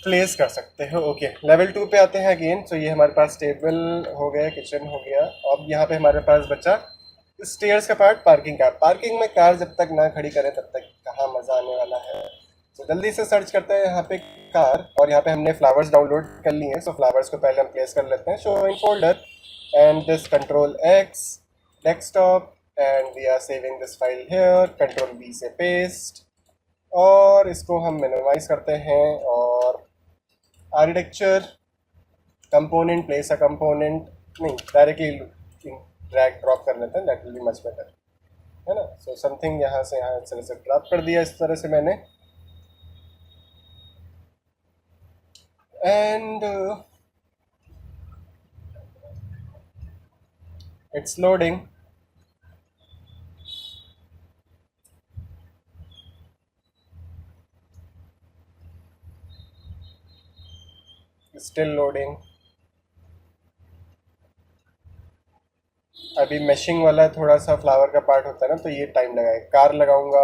[SPEAKER 1] प्लेस कर सकते हो। ओके, लेवल 2 पे आते हैं अगेन। तो ये हमारे पास टेबल हो गया, किचन हो गया। अब यहाँ पे हमारे पास बचा स्टेयर्स का पार्ट, पार्किंग का। पार्किंग में कार जब तक ना खड़ी करें तब तक कहाँ मज़ा आने वाला है। तो जल्दी से सर्च करते हैं यहाँ पे कार, और यहाँ पे हमने फ्लावर्स डाउनलोड कर लिए हैं। सो फ्लावर्स को पहले हम प्लेस कर लेते हैं। Show in folder and this control X desktop and we are saving this file here, control B से पेस्ट, और इसको हम मिनिमाइज करते हैं। और architecture component, place a component, नहीं डायरेक्टली ड्रैग ड्रॉप कर लेते हैं, that will be much better, है ना। सो समथिंग यहाँ से यहाँ इस तरह से ड्रॉप कर दिया, इस तरह से मैंने। And it's loading. Still loading. अभी मैशिंग वाला थोड़ा सा फ्लावर का पार्ट होता है ना, तो ये टाइम लगाएगा। कार लगाऊंगा,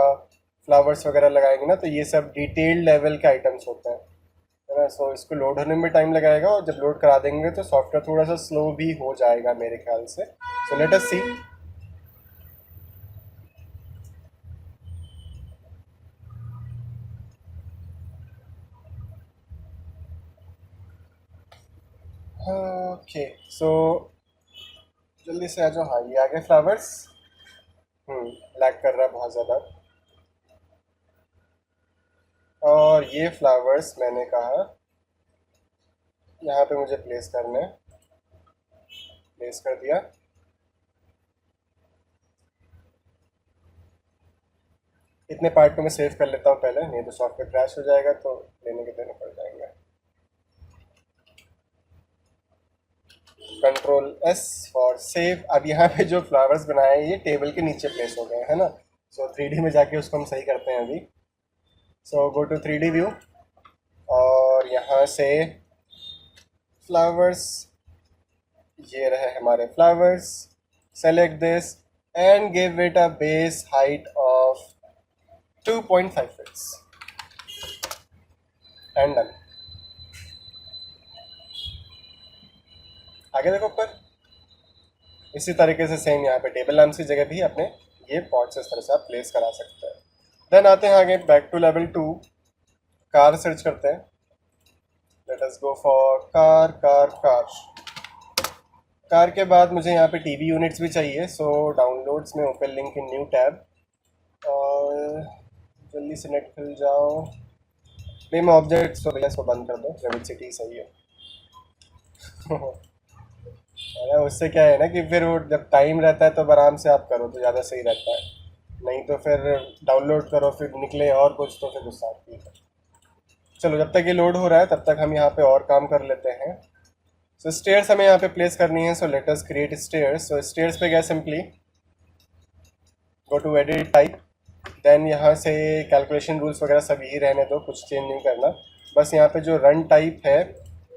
[SPEAKER 1] फ्लावर्स वगैरह लगाएंगे ना, तो ये सब डिटेल्ड लेवल के आइटम्स होते हैं, है ना। सो इसको लोड होने में टाइम लगाएगा, और जब लोड करा देंगे तो सॉफ्टवेयर थोड़ा सा स्लो भी हो जाएगा मेरे ख्याल से। सो लेट अस सी। ओके, सो जल्दी से आ जाओ। हाँ, ये आ गए फ्लावर्स। लैग कर रहा है बहुत ज़्यादा। और ये फ्लावर्स मैंने कहा यहाँ पे मुझे प्लेस करना है, प्लेस कर दिया। इतने पार्ट को मैं सेव कर लेता हूँ पहले, नहीं तो सॉफ्टवेयर क्रैश हो जाएगा, तो लेने के देने पड़ जाएंगे। Control S for save. अब यहाँ पे जो फ्लावर्स बनाए हैं ये टेबल के नीचे प्लेस हो गए, है ना। सो 3D में जाके उसको हम सही करते हैं अभी। सो गो टू 3D व्यू, और यहाँ से फ्लावर्स, ये रहे हमारे flowers. Select this and give it a base height of 2.5 feats and done. आगे देखो ऊपर। इसी तरीके से सेम यहाँ पे टेबल लैम्प्स की जगह भी अपने ये पॉट्स इस तरह से आप प्लेस करा सकते हैं। देन आते हैं आगे, back to level 2। Car search करते हैं। Let us go for car car car. Car के बाद मुझे यहाँ पे टीवी यूनिट्स भी चाहिए। सो डाउनलोड्स में open link in new tab, और जल्दी से नेट खुल जाओ। नेम ऑब्जेक्ट्स तो भैया इसको बंद कर दो, रेविट सिटी सही है। है ना, उससे क्या है ना कि फिर वो जब टाइम रहता है तो आराम से आप करो तो ज़्यादा सही रहता है। नहीं तो फिर डाउनलोड करो फिर निकले और कुछ, तो फिर गुस्सा आती है। चलो, जब तक ये लोड हो रहा है तब तक हम यहाँ पे और काम कर लेते हैं। सो स्टेयर्स हमें यहाँ पे प्लेस करनी है। So let us create stairs. So stairs पे गए, simply go to edit type. Then यहाँ से कैलकुलेशन रूल्स वगैरह सब यही रहने दो, कुछ चेंज नहीं करना। बस यहाँ पे जो रन टाइप है,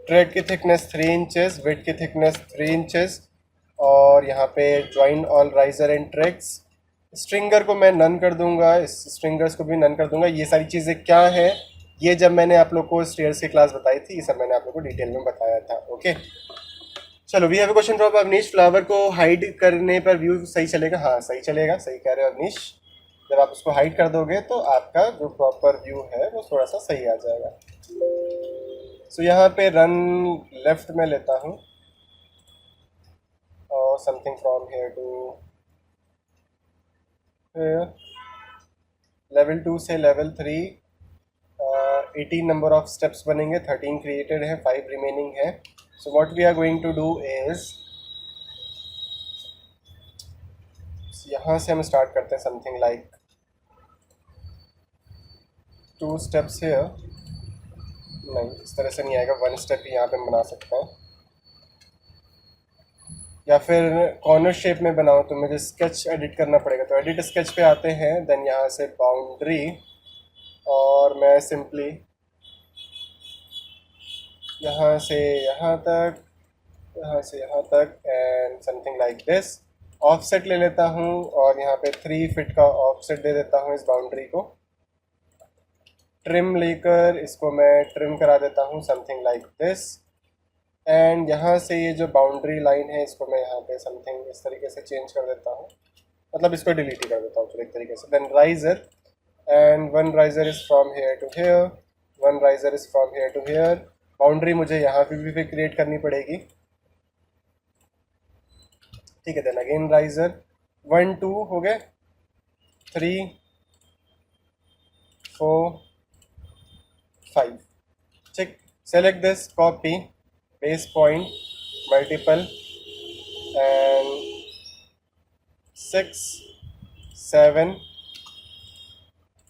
[SPEAKER 1] ट्रेड की थिकनेस 3 इंचेस, विड्थ की थिकनेस 3 इंचेस, और यहाँ पे join all riser and tracks. Stringer को मैं नन कर दूंगा, इस स्ट्रिंगर्स को भी नन कर दूंगा। ये सारी चीज़ें क्या है, ये जब मैंने आप लोग को स्टेयर्स की क्लास बताई थी, ये सब मैंने आप लोग को डिटेल में बताया था। ओके, चलो, we have a question from Avneesh. Flower को हाइड करने पर व्यू सही चलेगा? हाँ, सही चलेगा, सही कह रहे हो अवनीश। जब आप उसको हाइड कर दोगे तो आपका जो प्रॉपर व्यू है वो थोड़ा सा सही आ जाएगा। सो यहाँ पे रन लेफ्ट में लेता हूँ, और something from here to level 2 से लेवल 3। 18 नंबर ऑफ स्टेप्स बनेंगे, 13 क्रिएटेड है, 5 रिमेनिंग है। So what we are going to do is, यहाँ से हम स्टार्ट करते हैं समथिंग लाइक 2 स्टेप्स हेयर। नहीं, इस तरह से नहीं आएगा, 1 स्टेप ही यहाँ पे बना सकते हैं, या फिर कॉर्नर शेप में बनाओ तो मुझे स्केच एडिट करना पड़ेगा। तो एडिट स्केच पे आते हैं, देन यहाँ से बाउंड्री, और मैं सिंपली यहाँ से यहाँ तक, यहाँ से यहाँ तक and something like this offset ले लेता हूँ और यहाँ पे 3 फीट का ऑफसेट दे देता हूँ इस बाउंड्री को। ट्रिम लेकर इसको मैं ट्रिम करा देता हूँ समथिंग लाइक दिस एंड यहाँ से ये जो बाउंड्री लाइन है इसको मैं यहाँ पे समथिंग इस तरीके से चेंज कर देता हूँ, मतलब इसको डिलीट ही कर देता हूँ फिर एक तरीके से। Then riser and one riser is from here to here, one riser is from here to here. Boundary मुझे यहाँ पे भी क्रिएट करनी पड़ेगी, ठीक है। देन अगेन राइजर 1 2 हो गए, 3 4 5, ठीक। Select this, copy, base point, multiple and 6 7,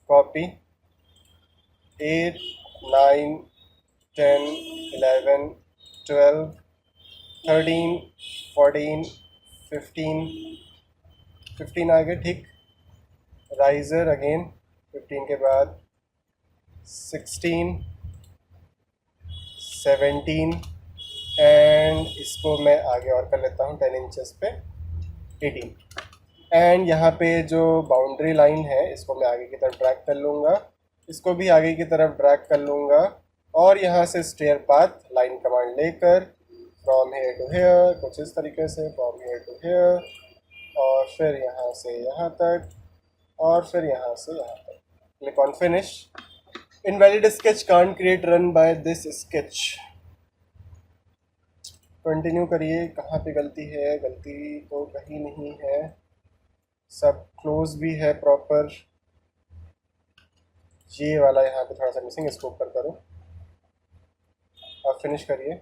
[SPEAKER 1] copy 8 9 10 11 12 13 14 15 आ गए, ठीक। राइजर अगेन 15 के बाद 16 17 एंड इसको मैं आगे और कर लेता हूँ 10 इंचेस पे 18 एंड यहाँ पे जो बाउंड्री लाइन है इसको मैं आगे की तरफ ड्रैग कर लूँगा, इसको भी आगे की तरफ ड्रैग कर लूँगा और यहाँ से स्टेयर पाथ लाइन कमांड लेकर फ्रॉम हेयर टू हेयर कुछ इस तरीके से, फ्रॉम हेयर टू हेयर और फिर यहाँ से यहाँ तक और फिर यहाँ से यहाँ तक। Click on finish. Invalid sketch can't create run by this sketch. Continue करिए, कहाँ पे गलती है? गलती तो कहीं नहीं है, सब क्लोज भी है प्रॉपर। ये वाला यहाँ पे थोड़ा सा मिसिंग, इसको ऊपर करो और फिनिश करिए।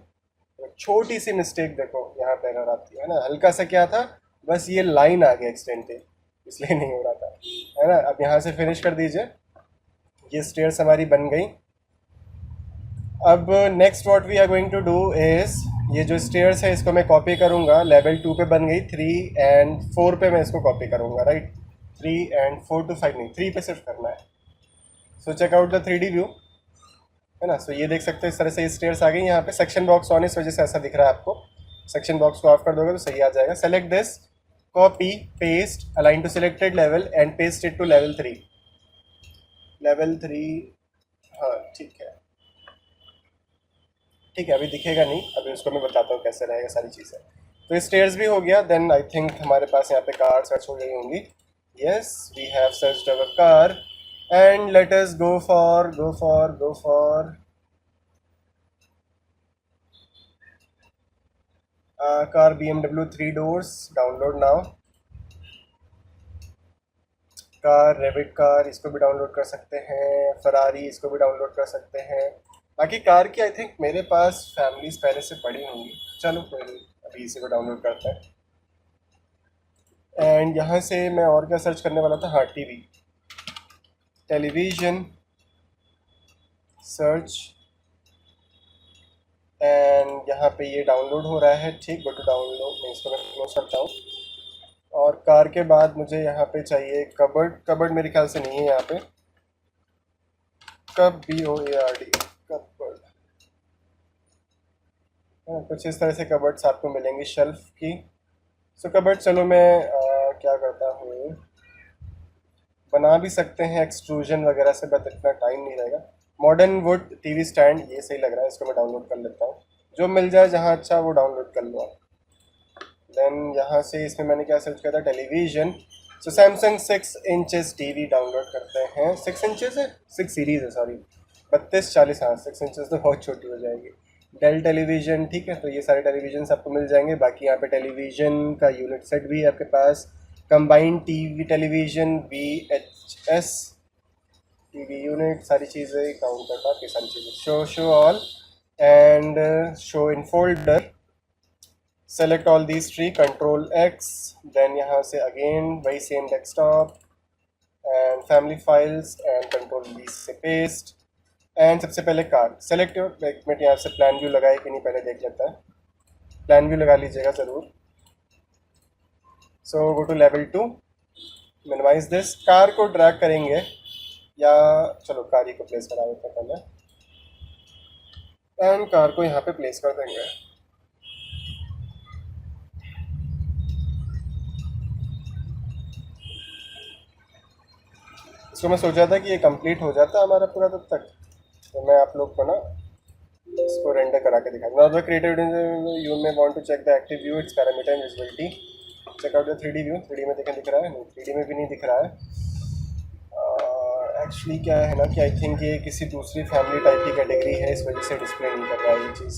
[SPEAKER 1] छोटी सी मिस्टेक देखो यहाँ पे एरर आती है ना, हल्का सा क्या था, बस ये लाइन आ गया एक्सटेंडेड, इसलिए नहीं हो रहा था, है ना। अब यहाँ से फिनिश कर दीजिए, ये स्टेयर्स हमारी बन गई। अब next what we are going to do is, ये जो स्टेयर्स है इसको मैं कॉपी करूँगा। लेवल 2 पे बन गई, 3 एंड 4 पे मैं इसको कॉपी करूँगा, राइट। 3 एंड 4 to 5 नहीं, 3 पे सिर्फ करना है। So check out the 3D view, है ना। सो ये देख सकते हो इस तरह से ये स्टेयर्स आ गई। यहाँ पे सेक्शन बॉक्स ऑन, इस वजह से ऐसा दिख रहा है आपको। सेक्शन बॉक्स को ऑफ कर दोगे तो सही आ जाएगा। Select this, copy, paste, align to selected level and paste it to level 3। Level 3, हाँ ठीक है, ठीक है। अभी दिखेगा नहीं, अभी उसको मैं बताता हूँ कैसे रहेगा सारी चीज़ें। तो ये स्टेयर्स भी हो गया। देन आई थिंक हमारे पास यहाँ पे कार सर्च हो गई होंगी। Yes, we have searched our car and let us go for car BMW 3 doors, download now. Car, Revit car, इसको भी डाउनलोड कर सकते हैं। फरारी, इसको भी डाउनलोड कर सकते हैं। बाकी कार की आई थिंक मेरे पास फैमिलीज पहले से पड़ी होंगी। चलो कोई नहीं, अभी इसी को डाउनलोड करते हैं। एंड यहाँ से मैं और क्या सर्च करने वाला था, हाँ टीवी, टेलीविज़न सर्च एंड यहाँ पे ये डाउनलोड हो रहा है, ठीक। गो टू डाउनलोड, मैं इसको मैं क्लोज करता हूँ। और कार के बाद मुझे यहाँ पे चाहिए कबर्ड। कबर्ड मेरे ख्याल से नहीं है यहाँ पे, कब BOARD, कबर्ड, कुछ इस तरह से कबर्ड्स आपको मिलेंगी शेल्फ की। सो कबर्ड, चलो मैं क्या करता हूँ, बना भी सकते हैं एक्सट्रूजन वगैरह से, बट इतना टाइम नहीं रहेगा। मॉडर्न वुड टीवी स्टैंड, ये सही लग रहा है, इसको मैं डाउनलोड कर लेता हूँ। जो मिल जाए जहाँ अच्छा वो डाउनलोड कर लो आप। देन यहाँ से इसमें मैंने क्या सर्च किया था, टेलीविज़न। सो सैमसंग 6 इंचेस टीवी डाउनलोड करते हैं। 6 इंचेस है, 6 सीरीज़ है, सॉरी 32 40, हाँ 6 इंचेस तो बहुत छोटी हो जाएगी। डेल टेलीविज़न, ठीक है। तो ये सारे टेलीविज़न आपको मिल जाएंगे। बाकी यहाँ पे टेलीविज़न का यूनिट सेट भी है आपके पास। Combined TV television, VHS TV unit, सारी चीज़ें, काउंटर टॉप, ये सारी चीज़ें। Show all and show in folder. Select all these three, control X। Then यहाँ से अगेन वही same desktop and family files and control V से पेस्ट। एंड सबसे पहले कार सेलेक्ट। एक मिनट, यहाँ से प्लान व्यू लगाए कि नहीं पहले देख लेता है। प्लान व्यू लगा लीजिएगा ज़रूर। So go to level 2, minimize this. Car को ड्रैग करेंगे या चलो कार ही को प्लेस करा देते हैं पहले, एंड कार को यहाँ पे प्लेस कर देंगे। इसको मैं सोचा था कि ये कंप्लीट हो जाता हमारा पूरा तब तक, तो मैं आप लोग को ना इसको रेंडर करा के दिखा। Now the creative you may want to check the active view, it's parameter and visibility. Check out the 3D view. 3D में देखें दिख रहा है? नहीं, 3D में भी नहीं दिख रहा है। एक्चुअली क्या है ना कि आई थिंक ये किसी दूसरी फैमिली टाइप की कैटेगरी है, इस वजह से डिस्प्ले नहीं कर रहा है ये चीज़।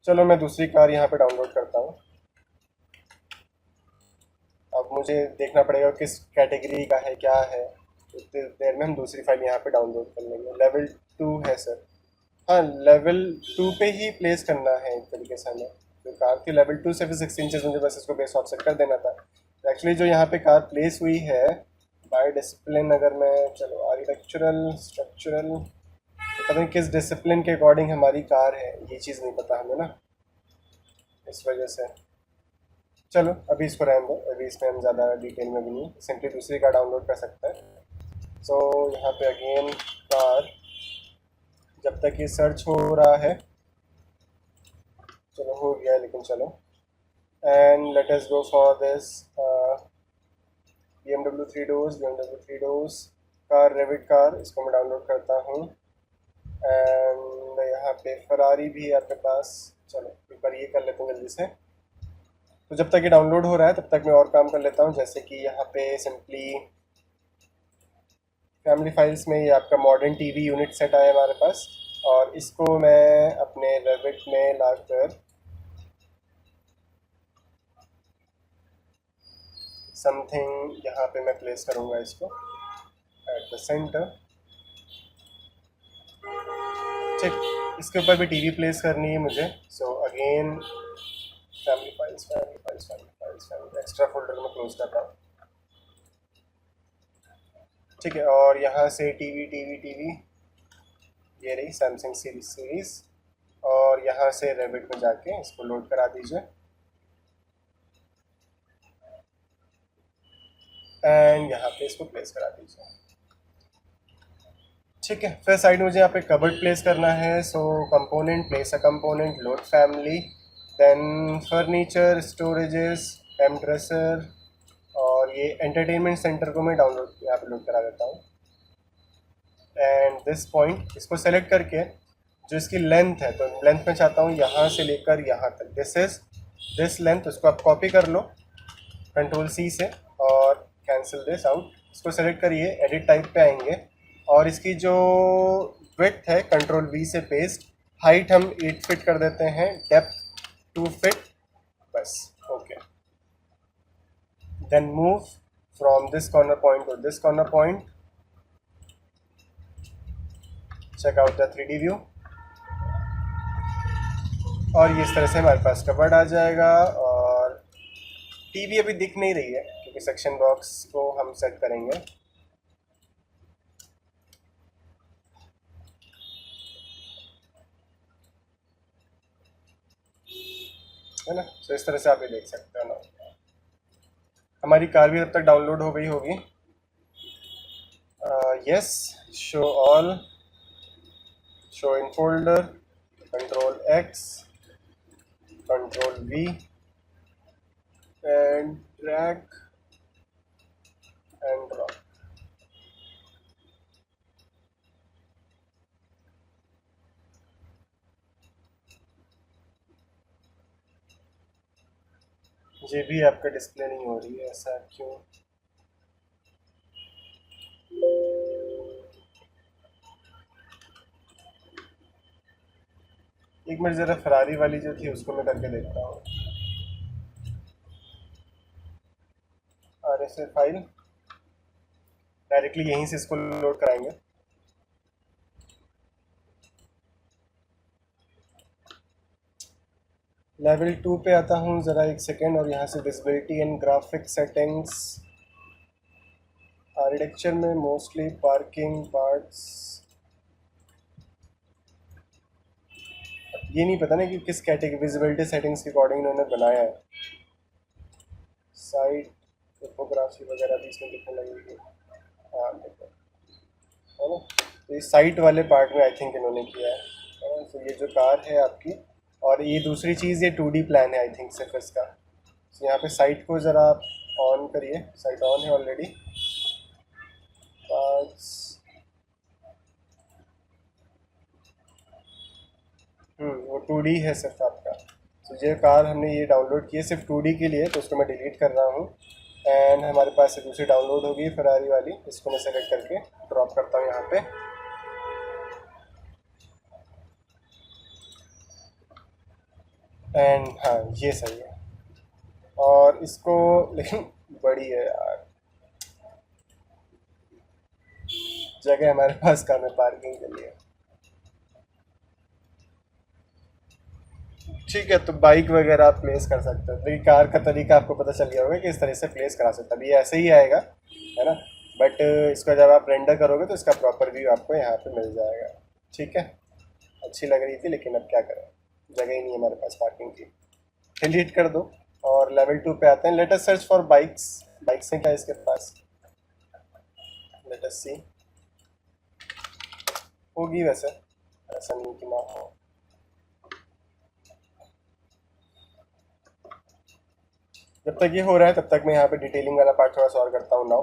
[SPEAKER 1] चलो मैं दूसरी कार यहाँ पे डाउनलोड करता हूँ। अब मुझे देखना पड़ेगा किस कैटेगरी का है, क्या है। उतनी देर में हम दूसरी फाइल यहाँ पे डाउनलोड कर लेंगे। लेवल 2 है सर। हाँ, लेवल 2 पे ही प्लेस करना है एक तरीके से हमें। जो कार थी लेवल 2 से फिर 6 इंचेस, मुझे बस इसको बेस ऑफसेट कर देना था। एक्चुअली जो यहाँ पे कार प्लेस हुई है बाय डिसिप्लिन, अगर मैं चलो आर्किटेक्चरल स्ट्रक्चरल, तो पता नहीं किस डिसिप्लिन के अकॉर्डिंग हमारी कार है, ये चीज़ नहीं पता हमें ना, इस वजह से। चलो अभी इसको रहने दो, अभी इसमें हम ज़्यादा डिटेल में भी नहीं, सिंपली दूसरी कार डाउनलोड कर सकते हैं। सो यहाँ पे अगेन कार, जब तक ये सर्च हो रहा है, चलो हो गया लेकिन चलो, and let us go for this BMW 3 doors, BMW 3 doors car, Revit car, इसको मैं डाउनलोड करता हूँ। एंड यहाँ पे फरारी भी है आपके पास, चलो एक बार ये कर लेते हैं जल्दी से। तो जब तक ये डाउनलोड हो रहा है तब तक मैं और काम कर लेता हूँ, जैसे कि यहाँ पे सिंपली फैमिली फाइल्स में ये आपका मॉडर्न टीवी यूनिट सेट आया हमारे पास, और इसको मैं अपने रेविट में लाकर समथिंग यहाँ पे मैं प्लेस करूँगा इसको एट द सेंटर। ठीक, इसके ऊपर भी टीवी प्लेस करनी है मुझे। So again family files, family files, family files, family extra folder में क्लोज कर रहा हूँ। ठीक है, और यहाँ से टीवी टीवी टीवी, ये रही सैमसंग सीरीज, और यहाँ से रेविट में जाके इसको लोड करा दीजिए, एंड यहाँ पे इसको प्लेस करा दीजिए। ठीक है, फिर साइड मुझे यहाँ पे कबर्ड प्लेस करना है। So component, place a component, load family, then furniture, storages, M dresser, और ये एंटरटेनमेंट सेंटर को मैं डाउनलोड यहाँ पे लोड करा देता हूँ। एंड दिस पॉइंट, इसको सेलेक्ट करके जो इसकी लेंथ है, तो लेंथ में चाहता हूँ यहाँ से लेकर यहाँ तक, दिस इज दिस लेंथ, उसको आप कॉपी कर लो कंट्रोल C से और कैंसिल दिस आउट। इसको सेलेक्ट करिए, एडिट टाइप पे आएंगे, और इसकी जो विड्थ है कंट्रोल V से पेस्ट, हाइट हम 8 फिट कर देते हैं, डेप्थ 2 फिट, बस okay. Then move from this corner point to this corner point, check out the 3D view, और ये इस तरह से हमारे पास कवर्ड आ जाएगा। और टीवी अभी दिख नहीं रही है क्योंकि सेक्शन बॉक्स को हम सेट करेंगे। है ना, तो इस तरह से आप ये देख सकते हो ना। हमारी कार भी तब तक डाउनलोड हो गई होगी। Yes, show all, show in folder, control X, control V, and drag and drop. ये भी आपका डिस्प्ले नहीं हो रही है, ऐसा क्यों? एक मिनट, ज़रा फरारी वाली जो थी उसको मैं करके देखता हूँ। RSA फाइल, डायरेक्टली यहीं से इसको लोड कराएंगे। लेवल 2 पे आता हूँ, ज़रा एक सेकेंड, और यहाँ से visibility and graphic settings, architecture में मोस्टली पार्किंग पार्ट्स, ये नहीं पता ना कि किस कैटेगरी विजिबिलिटी सेटिंग्स के अकॉर्डिंग इन्होंने बनाया है। साइट टोपोग्राफी वगैरह भी इसमें दिखने लगेगी। हाँ देखो, है ना। तो इस साइट वाले पार्ट में आई थिंक इन्होंने किया है। तो ये जो कार है आपकी, और ये दूसरी चीज़, ये 2D प्लान है आई थिंक सिर्फ इसका। तो यहाँ पे साइट को ज़रा आप ऑन करिए, साइट ऑन है ऑलरेडी। वो 2D है सिर्फ आपका। तो ये कार हमने ये डाउनलोड की है सिर्फ 2D के लिए, तो उसको मैं डिलीट कर रहा हूँ। एंड हमारे पास से दूसरी डाउनलोड होगी फरारी वाली, इसको मैं सेलेक्ट करके ड्रॉप करता हूँ यहाँ पे। एंड हाँ, ये सही है। और इसको लेकिन बड़ी है यार, जगह हमारे पास कम है पार्किंग के लिए। ठीक है, तो बाइक वगैरह आप प्लेस कर सकते हो, लेकिन कार का तरीका आपको पता चल गया होगा कि इस तरह से प्लेस करा सकते हो। अभी ये ऐसे ही आएगा, है ना। बट इसका जब आप रेंडर करोगे तो इसका प्रॉपर व्यू आपको यहाँ पे मिल जाएगा। ठीक है, अच्छी लग रही थी, लेकिन अब क्या करें, जगह ही नहीं है हमारे पास पार्किंग की। डिलीट कर दो और लेवल 2 पे आते हैं। Let us search for bikes. Bikes हैं क्या इसके पास? लेट अस सी। होगी वैसे, ऐसा नहीं कि ना हो। जब तक ये हो रहा है तब तक मैं यहाँ पे डिटेलिंग वाला पार्ट थोड़ा सा और करता हूँ। Now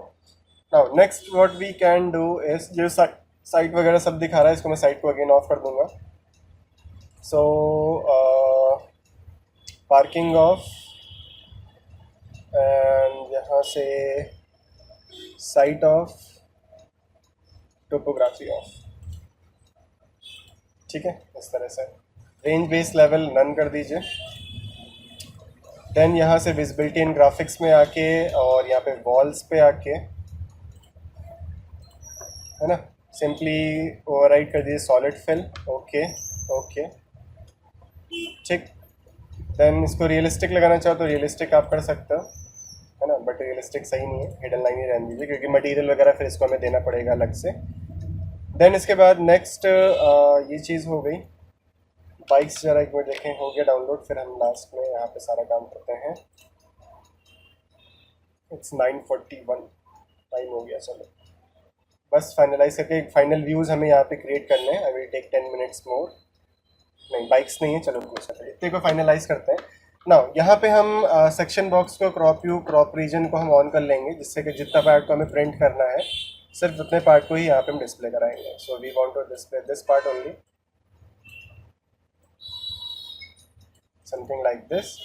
[SPEAKER 1] now next what we can do is, जो साइट वगैरह सब दिखा रहा है, इसको मैं साइट को अगेन ऑफ कर दूंगा। सो पार्किंग ऑफ, एंड यहाँ से साइट ऑफ, टोपोग्राफी ऑफ। ठीक है, इस तरह से रेंज बेस लेवल नन कर दीजिए। देन यहाँ से विजिबिलिटी एंड ग्राफिक्स में आके, और यहाँ पे वॉल्स पे आके, है ना, सिंपली ओवरराइड कर दीजिए सॉलिड फिल। ओके ओके, ठीक। देन इसको रियलिस्टिक लगाना चाहो तो रियलिस्टिक आप कर सकते हो, है ना, बट रियलिस्टिक सही नहीं है, हिडन लाइन ही रहने दीजिए, क्योंकि मटेरियल वगैरह फिर इसको हमें देना पड़ेगा अलग से। देन इसके बाद नेक्स्ट ये चीज़ हो गई बाइक्स। जरा एक मिनट देखें, हो गया डाउनलोड, फिर हम लास्ट में यहाँ पे सारा काम करते हैं। इट्स 9:41, टाइम हो गया। चलो बस फाइनलाइज करके एक फाइनल व्यूज़ हमें यहाँ पे क्रिएट करने हैं। I will take 10 minutes more. नहीं, बाइक्स नहीं है, चलो दूसरा इतने को फाइनलाइज करते हैं। ना यहाँ पे हम सेक्शन बॉक्स को, क्रॉप व्यू, क्रॉप रीजन को हम ऑन कर लेंगे, जिससे कि जितना पार्ट को हमें प्रिंट करना है सिर्फ उतने पार्ट को ही यहाँ पे हम डिस्प्ले कराएंगे। So we want to display this part only, something like this.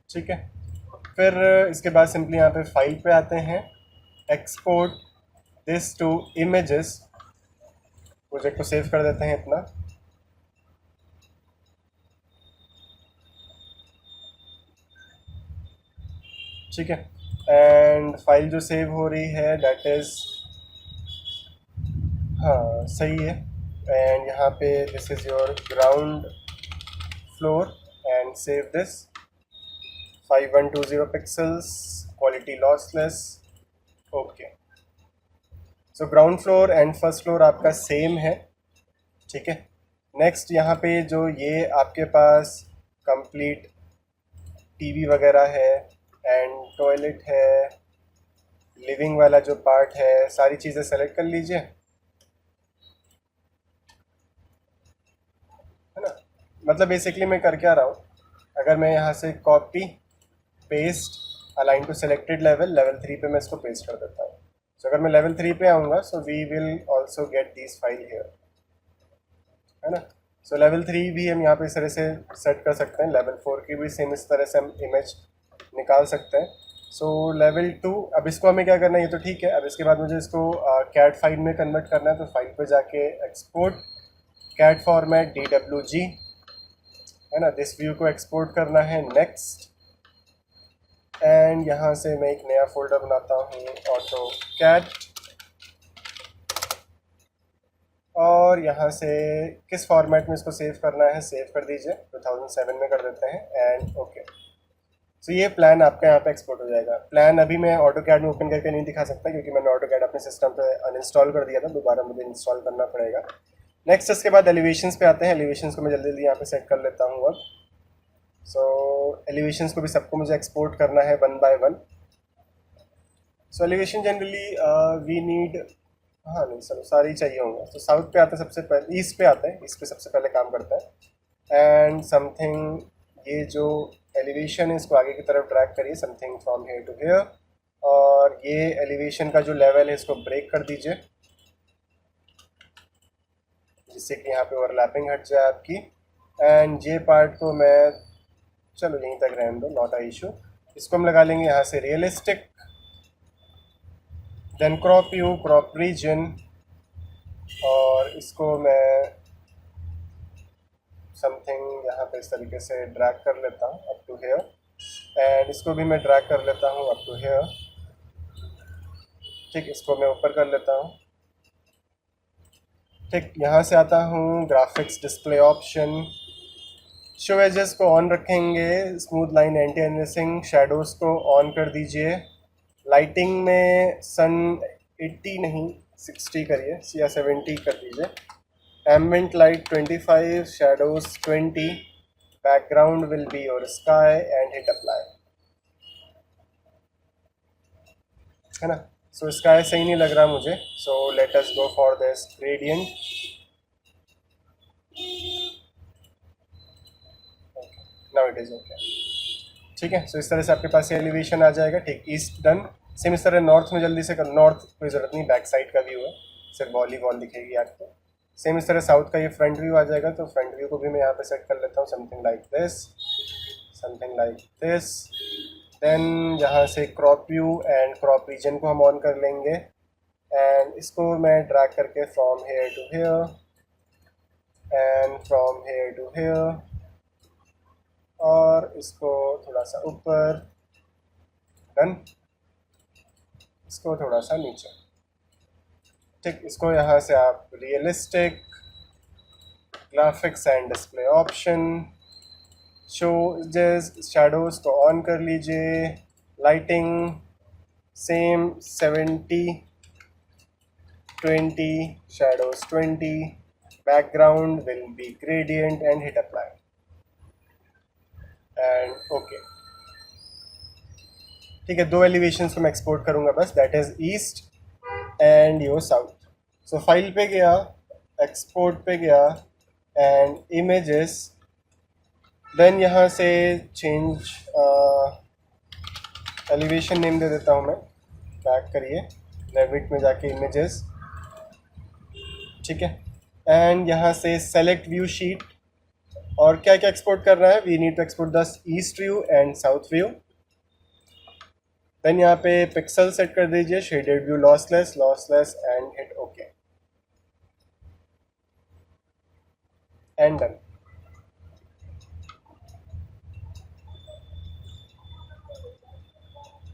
[SPEAKER 1] ठीक है, फिर इसके बाद सिंपली यहाँ पे फाइल पे आते हैं, export this to images. Project को सेव कर देते हैं इतना। ठीक है, एंड फाइल जो सेव हो रही है दैट इज़, हाँ सही है। एंड यहाँ पे this is your ground floor, and save this 5120 pixels, quality lossless. Okay, so ground floor and first floor आपका सेम है। ठीक है, नेक्स्ट यहाँ पे जो ये आपके पास कंप्लीट टीवी वगैरह है, एंड टॉयलेट है, लिविंग वाला जो पार्ट है, सारी चीज़ें सेलेक्ट कर लीजिए, है ना। मतलब बेसिकली मैं कर क्या रहा हूँ, अगर मैं यहाँ से copy paste align to selected level, level 3 पे मैं इसको पेस्ट कर देता हूँ। सो अगर मैं लेवल 3 पे आऊँगा, so we will also get this file here, है ना। सो लेवल 3 भी हम यहाँ पे इस तरह से सेट कर सकते हैं। लेवल 4 की भी सेम इस तरह से हम इमेज निकाल सकते हैं। सो लेवल 2, अब इसको हमें क्या करना है, ये तो ठीक है। अब इसके बाद मुझे इसको कैट फाइल में कन्वर्ट करना है, तो फाइल पे जाके एक्सपोर्ट कैट फॉर्मेट DWG, है ना, दिस व्यू को एक्सपोर्ट करना है। नेक्स्ट, एंड यहाँ से मैं एक नया फोल्डर बनाता हूँ, ऑटो कैट, और यहाँ से किस फॉर्मेट में इसको सेव करना है, सेव कर दीजिए, 2007 में कर देते हैं, एंड ओके। सो ये प्लान आपका यहाँ पे एक्सपोर्ट हो जाएगा। प्लान अभी मैं ऑटो कैड में ओपन करके नहीं दिखा सकता, क्योंकि मैंने ऑटो कैड अपने सिस्टम पे अनइंस्टॉल कर दिया था, दोबारा मुझे इंस्टॉल करना पड़ेगा। नेक्स्ट इसके बाद एलिवेशंस पे आते हैं। एलिवेशंस को मैं जल्दी जल्दी यहाँ पे सेट कर लेता हूँ अब। सो एलिवेशंस को भी सबको मुझे एक्सपोर्ट करना है 1 by 1। So elevation generally we need, हाँ नहीं सर सारी चाहिए होंगे। तो साउथ पे आता है सबसे पहले, ईस्ट पे आता है, ईस्ट पे सबसे पहले काम करता है। एंड समथिंग, ये जो एलिवेशन है इसको आगे की तरफ ड्रैग करिए, something from here to here, और ये एलिवेशन का जो लेवल है इसको ब्रेक कर दीजिए, जिससे कि यहाँ पे ओवरलैपिंग हट जाए आपकी। एंड ये पार्ट को मैं, चलो यहीं तक रहने दो, नॉट अ इशू। इसको हम लगा लेंगे यहाँ से realistic, then crop view, crop region, और इसको मैं समथिंग यहाँ पे इस तरीके से ड्रैग कर लेता हूँ अप टू हेयर, एंड इसको भी मैं ड्रैग कर लेता हूँ अप टू हेयर। ठीक, इसको मैं ऊपर कर लेता हूँ। ठीक, यहाँ से आता हूँ graphics display option, show edges को ऑन रखेंगे, smooth line anti aliasing, shadows को ऑन कर दीजिए। लाइटिंग में सन 80 नहीं 60 करिए या 70 कर दीजिए। Ambient light 25, shadows 20, background will be your sky and hit apply, है ना। सो स्काई सही नहीं लग रहा मुझे, सो let us go for this gradient. Now it is okay. ठीक है, सो इस तरह से आपके पास ये एलिवेशन आ जाएगा। ठीक, ईस्ट डन। सेम इस तरह नॉर्थ में जल्दी से कर, नॉर्थ कोई ज़रूरत नहीं, बैक साइड का व्यू है, सिर्फ वॉल ही वॉल दिखेगी आपको। सेम इस तरह साउथ का ये फ्रंट व्यू आ जाएगा, तो फ्रंट व्यू को भी मैं यहाँ पे सेट कर लेता हूँ, something like this, something like this. Then यहाँ से crop view and crop region को हम ऑन कर लेंगे, एंड इसको मैं ड्रैग करके from here to here and from here to here, और इसको थोड़ा सा ऊपर, डन, इसको थोड़ा सा नीचे। ठीक, इसको यहाँ से आप realistic, graphics and display option, show shadows को ऑन कर लीजिए, lighting same 70 20, shadows 20, background will be gradient and hit apply, and okay. ठीक है, दो एलिवेशंस को मैं एक्सपोर्ट करूँगा बस, that is east and your south. So file पे गया, एक्सपोर्ट पे गया, एंड इमेजेस, देन यहाँ से चेंज एलिवेशन नेम दे देता हूँ मैं, बैक करिए रेविट में जाके इमेजेस, ठीक है। एंड यहाँ से सेलेक्ट व्यू शीट, और क्या क्या एक्सपोर्ट कर रहा है, we need to export the east view and south view. Then यहाँ पे पिक्सल सेट कर दीजिए, shaded view lossless, lossless, and hit okay, and done.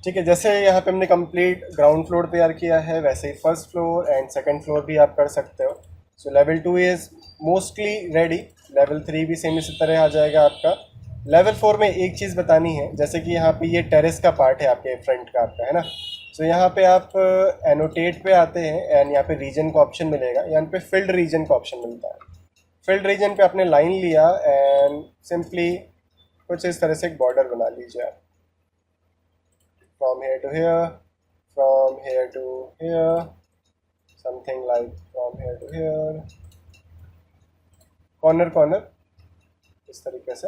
[SPEAKER 1] ठीक है, जैसे यहाँ पे हमने कंप्लीट ग्राउंड फ्लोर तैयार किया है, वैसे ही first floor and second floor भी आप कर सकते हो। So level 2 is mostly ready, level 3 भी सेम इसी तरह आ जाएगा आपका। लेवल 4 में एक चीज़ बतानी है, जैसे कि यहाँ पे ये टेरेस का पार्ट है आपके फ्रंट का आपका, है ना। सो यहाँ पे आप एनोटेट पे आते हैं, एंड यहाँ पे रीजन का ऑप्शन मिलेगा, यहाँ पे फील्ड रीजन का ऑप्शन मिलता है। फील्ड रीजन पे आपने लाइन लिया, एंड सिंपली कुछ इस तरह से एक बॉर्डर बना लीजिए आप, from here to here, from here to here, something like from here to here, corner corner, इस तरीके से।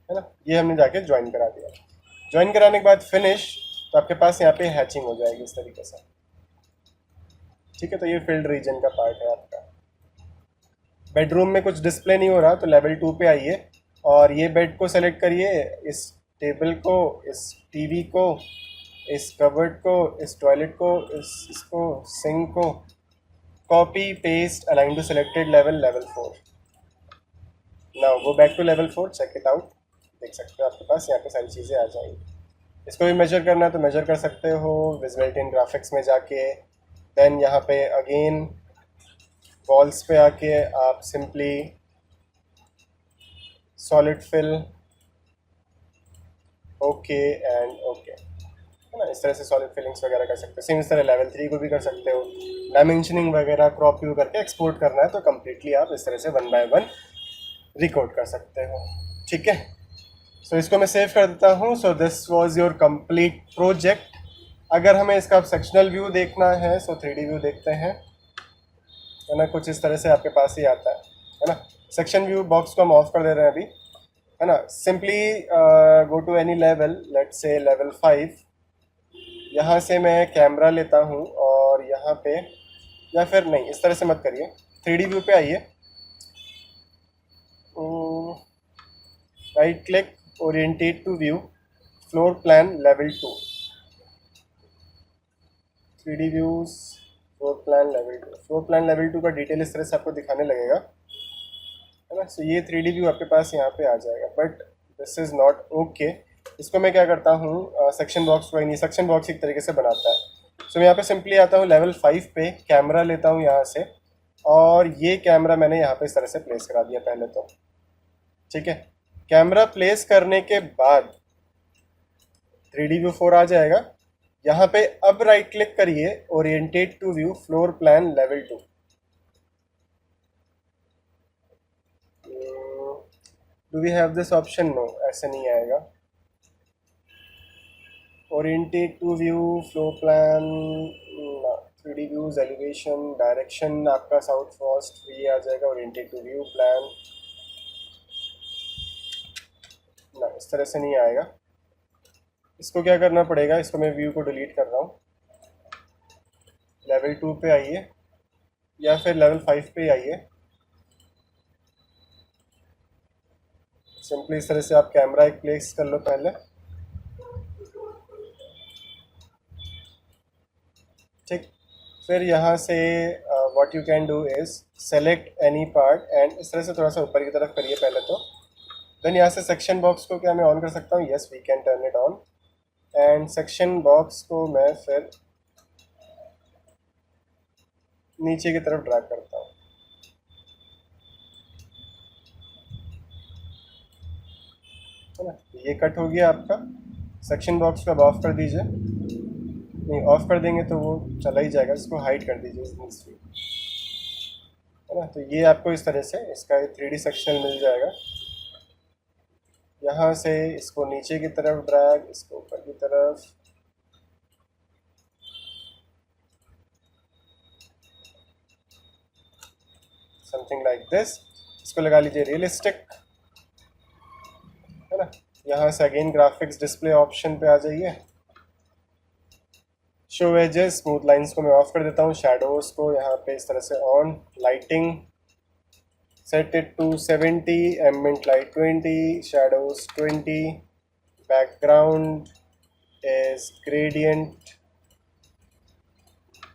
[SPEAKER 1] है ना, ये हमने जाके ज्वाइन करा दिया। ज्वाइन कराने के बाद फिनिश, तो आपके पास यहाँ पे हैचिंग हो जाएगी इस तरीके से। ठीक है, तो ये फील्ड रीजन का पार्ट है आपका। बेडरूम में कुछ डिस्प्ले नहीं हो रहा, तो लेवल 2 पे आइए, और ये बेड को सेलेक्ट करिए, इस टेबल को, इस टीवी को, इस कबर्ड को, इस टॉयलेट को, इसको, सिंक को, copy paste align to selected level, level 4। Now go back to level 4, check it out. देख सकते हो आपके पास यहाँ पे सारी चीज़ें आ जाएंगी। इसको भी मेजर करना है तो मेजर कर सकते हो, विजुअलिटी इन ग्राफिक्स में जाके। देन यहाँ पे अगेन वॉल्स पे आके आप simply solid fill, okay and okay, है ना। इस तरह से सॉलिड फिलिंग्स वगैरह कर सकते हो। सेम इस तरह लेवल 3 को भी कर सकते हो। डायमेंशनिंग वगैरह क्रॉप व्यू करके एक्सपोर्ट करना है तो कम्प्लीटली आप इस तरह से 1 बाय 1 रिकॉर्ड कर सकते हो। ठीक है, सो इसको मैं सेव कर देता हूँ। So this was your complete project. अगर हमें इसका सेक्शनल व्यू देखना है सो 3D व्यू देखते हैं, है ना। कुछ इस तरह से आपके पास ही आता है ना। सेक्शन व्यू बॉक्स को हम ऑफ कर दे रहे हैं अभी, है ना। Simply go to any level, let's say level 5। यहाँ से मैं कैमरा लेता हूँ और यहाँ पे, या फिर नहीं, इस तरह से मत करिए, 3D व्यू पे आइए, right click, orientate to view, floor plan level 2, 3D views, floor plan level 2। Floor plan level 2 का डिटेल इस तरह से आपको दिखाने लगेगा, है ना। सो ये 3D व्यू आपके पास यहाँ पे आ जाएगा, but this is not okay. इसको मैं क्या करता हूँ, सेक्शन बॉक्स को, नहीं, सेक्शन बॉक्स एक तरीके से बनाता है। सो मैं यहाँ पे सिंपली आता हूँ लेवल 5 पे, कैमरा लेता हूँ यहाँ से, और ये कैमरा मैंने यहाँ पे इस तरह से प्लेस करा दिया पहले तो। ठीक है, कैमरा प्लेस करने के बाद 3D व्यू 4 आ जाएगा। यहाँ पे अब राइट क्लिक करिए, orientate to view, floor plan level 2। Do we have this option? No, ऐसे नहीं आएगा। Orientate to view, floor plan, 3D views, elevation, direction आपका साउथ फर्स्ट, ये आ जाएगा। ओरिएंटेड टू व्यू, प्लान, ना, इस तरह से नहीं आएगा। इसको क्या करना पड़ेगा, इसको मैं व्यू को डिलीट कर रहा हूँ। लेवल 2 पे आइए या फिर लेवल 5 पे आइए। सिंपली इस तरह से आप कैमरा एक प्लेस कर लो पहले, ठीक। फिर यहाँ से what you can do is select any part, and इस तरह से थोड़ा सा ऊपर की तरफ करिए पहले तो। देन यहाँ से सेक्शन बॉक्स को क्या मैं ऑन कर सकता हूँ? Yes, we can turn it on. And section box को मैं फिर नीचे की तरफ ड्रैग करता हूँ, है ना। ये कट हो गया आपका। सेक्शन बॉक्स को अब ऑफ कर दीजिए। नहीं, ऑफ कर देंगे तो वो चला ही जाएगा, इसको हाइड कर दीजिए, है ना। तो ये आपको इस तरह से इसका 3D सेक्शनल मिल जाएगा। यहाँ से इसको नीचे की तरफ ड्रैग, इसको ऊपर की तरफ, समथिंग लाइक दिस। इसको लगा लीजिए रियलिस्टिक, है ना। यहाँ से अगेन ग्राफिक्स डिस्प्ले ऑप्शन पे आ जाइए। शो एजेस, स्मूथ लाइंस को मैं ऑफ कर देता हूँ। शैडोज को यहाँ पे इस तरह से on. Lighting set it to 70, ambient light 20, shadows 20, background is gradient,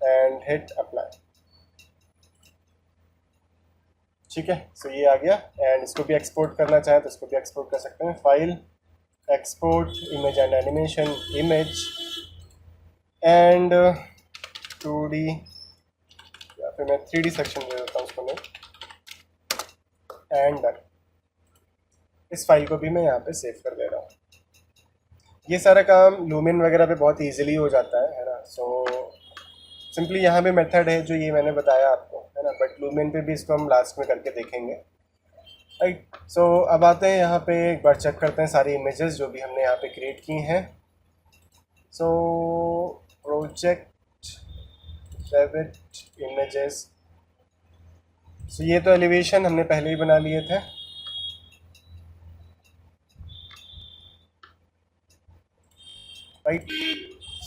[SPEAKER 1] and hit apply. ठीक है, सो ये आ गया। एंड इसको भी एक्सपोर्ट करना चाहें तो इसको भी एक्सपोर्ट कर सकते हैं। File, export, image and animation, image and 2D, या फिर मैं 3D सेक्शन दे देता हूँ उसको मैं, एंड डन। इस फाइल को भी मैं यहाँ पे सेव कर दे रहा हूँ। ये सारा काम लूमिन वगैरह पे बहुत इजीली हो जाता है ना। सो सिंपली यहाँ पे मेथड है जो ये मैंने बताया आपको, है ना, बट लूमिन पे भी इसको हम लास्ट में करके देखेंगे, राइट। सो अब आते हैं यहाँ पे, एक बार चेक करते हैं सारी इमेजेस जो भी हमने यहाँ पे क्रिएट की हैं। सो प्रोजेक्ट रेविट इमेजेस, सो ये तो एलिवेशन हमने पहले ही बना लिए थे, राइट।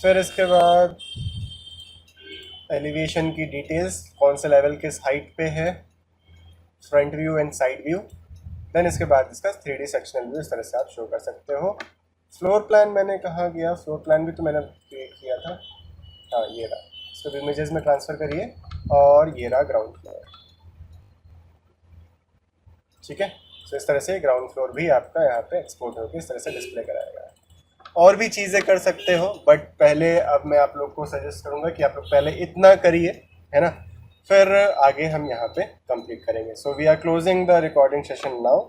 [SPEAKER 1] फिर इसके बाद एलिवेशन की डिटेल्स, कौन से लेवल किस हाइट पे है, front view and side view. Then इसके बाद इसका 3D सेक्शनल व्यू इस तरह से आप शो कर सकते हो। फ्लोर प्लान मैंने कहाँ गया? फ्लोर प्लान भी तो मैंने क्रिएट किया था, हाँ ये रहा। इसको इमेजेस में ट्रांसफ़र करिए और ये रहा ग्राउंड फ्लोर, ठीक है। तो इस तरह से ग्राउंड फ्लोर भी आपका यहाँ पे एक्सपोर्ट होकर इस तरह से डिस्प्ले कराएगा। और भी चीज़ें कर सकते हो, बट पहले अब मैं आप लोग को सजेस्ट करूँगा कि आप लोग पहले इतना करिए, है ना, फिर आगे हम यहाँ पे कंप्लीट करेंगे। So we are closing the recording session now.